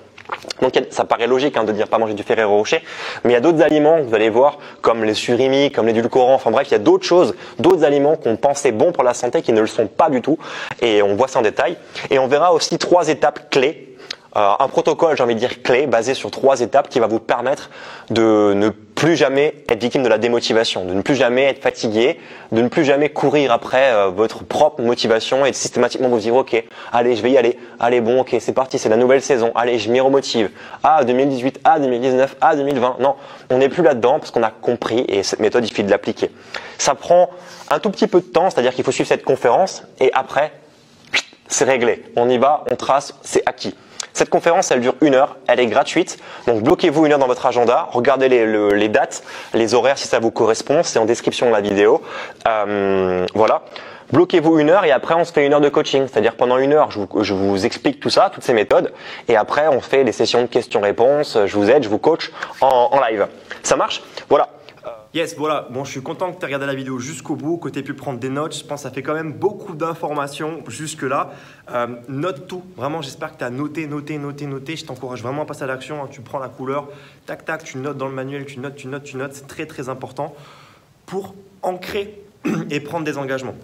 Donc ça paraît logique de dire pas manger du Ferrero Rocher, mais il y a d'autres aliments, vous allez voir, comme les surimi, comme l'édulcorant, enfin bref, il y a d'autres choses, d'autres aliments qu'on pensait bons pour la santé qui ne le sont pas du tout, et on voit ça en détail. Et on verra aussi 3 étapes clés, un protocole, j'ai envie de dire clé, basé sur 3 étapes qui va vous permettre de ne plus jamais être victime de la démotivation, de ne plus jamais être fatigué, de ne plus jamais courir après votre propre motivation et de systématiquement vous dire ok, allez je vais y aller, allez bon ok c'est parti, c'est la nouvelle saison, allez je m'y remotive, 2018, 2019, 2020, non, on n'est plus là-dedans parce qu'on a compris et cette méthode il suffit de l'appliquer. Ça prend un tout petit peu de temps, c'est-à-dire qu'il faut suivre cette conférence et après c'est réglé, on y va, on trace, c'est acquis. Cette conférence, elle dure 1 heure, elle est gratuite, donc bloquez-vous 1 heure dans votre agenda, regardez les dates, les horaires si ça vous correspond, c'est en description de la vidéo. Voilà, bloquez-vous 1 heure et après on se fait 1 heure de coaching, c'est-à-dire pendant 1 heure je vous explique tout ça, toutes ces méthodes, et après on fait les sessions de questions-réponses, je vous aide, je vous coach en live. Ça marche? Voilà. Yes, voilà. Bon, je suis content que tu aies regardé la vidéo jusqu'au bout, que tu aies pu prendre des notes. Je pense que ça fait quand même beaucoup d'informations jusque-là. Note tout. Vraiment, j'espère que tu as noté. Je t'encourage vraiment à passer à l'action. Tu prends la couleur, tac, tac, tu notes dans le manuel, tu notes. C'est très, très important. pour ancrer et prendre des engagements.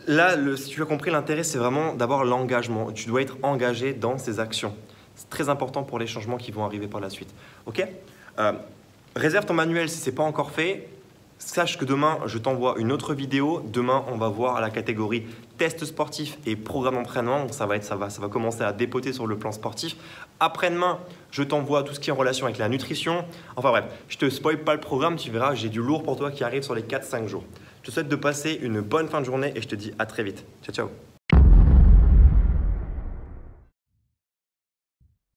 Là, si tu as compris, l'intérêt, c'est vraiment d'abord l'engagement. Tu dois être engagé dans ces actions. C'est très important pour les changements qui vont arriver par la suite. Ok ? Réserve ton manuel si ce n'est pas encore fait. Sache que demain, je t'envoie une autre vidéo. Demain, on va voir la catégorie test sportif et programme d'entraînement. Donc ça va commencer à dépoter sur le plan sportif. Après-demain, je t'envoie tout ce qui est en relation avec la nutrition. Enfin bref, je ne te spoil pas le programme. Tu verras, j'ai du lourd pour toi qui arrive sur les 4-5 jours. Je te souhaite de passer une bonne fin de journée et je te dis à très vite. Ciao, ciao.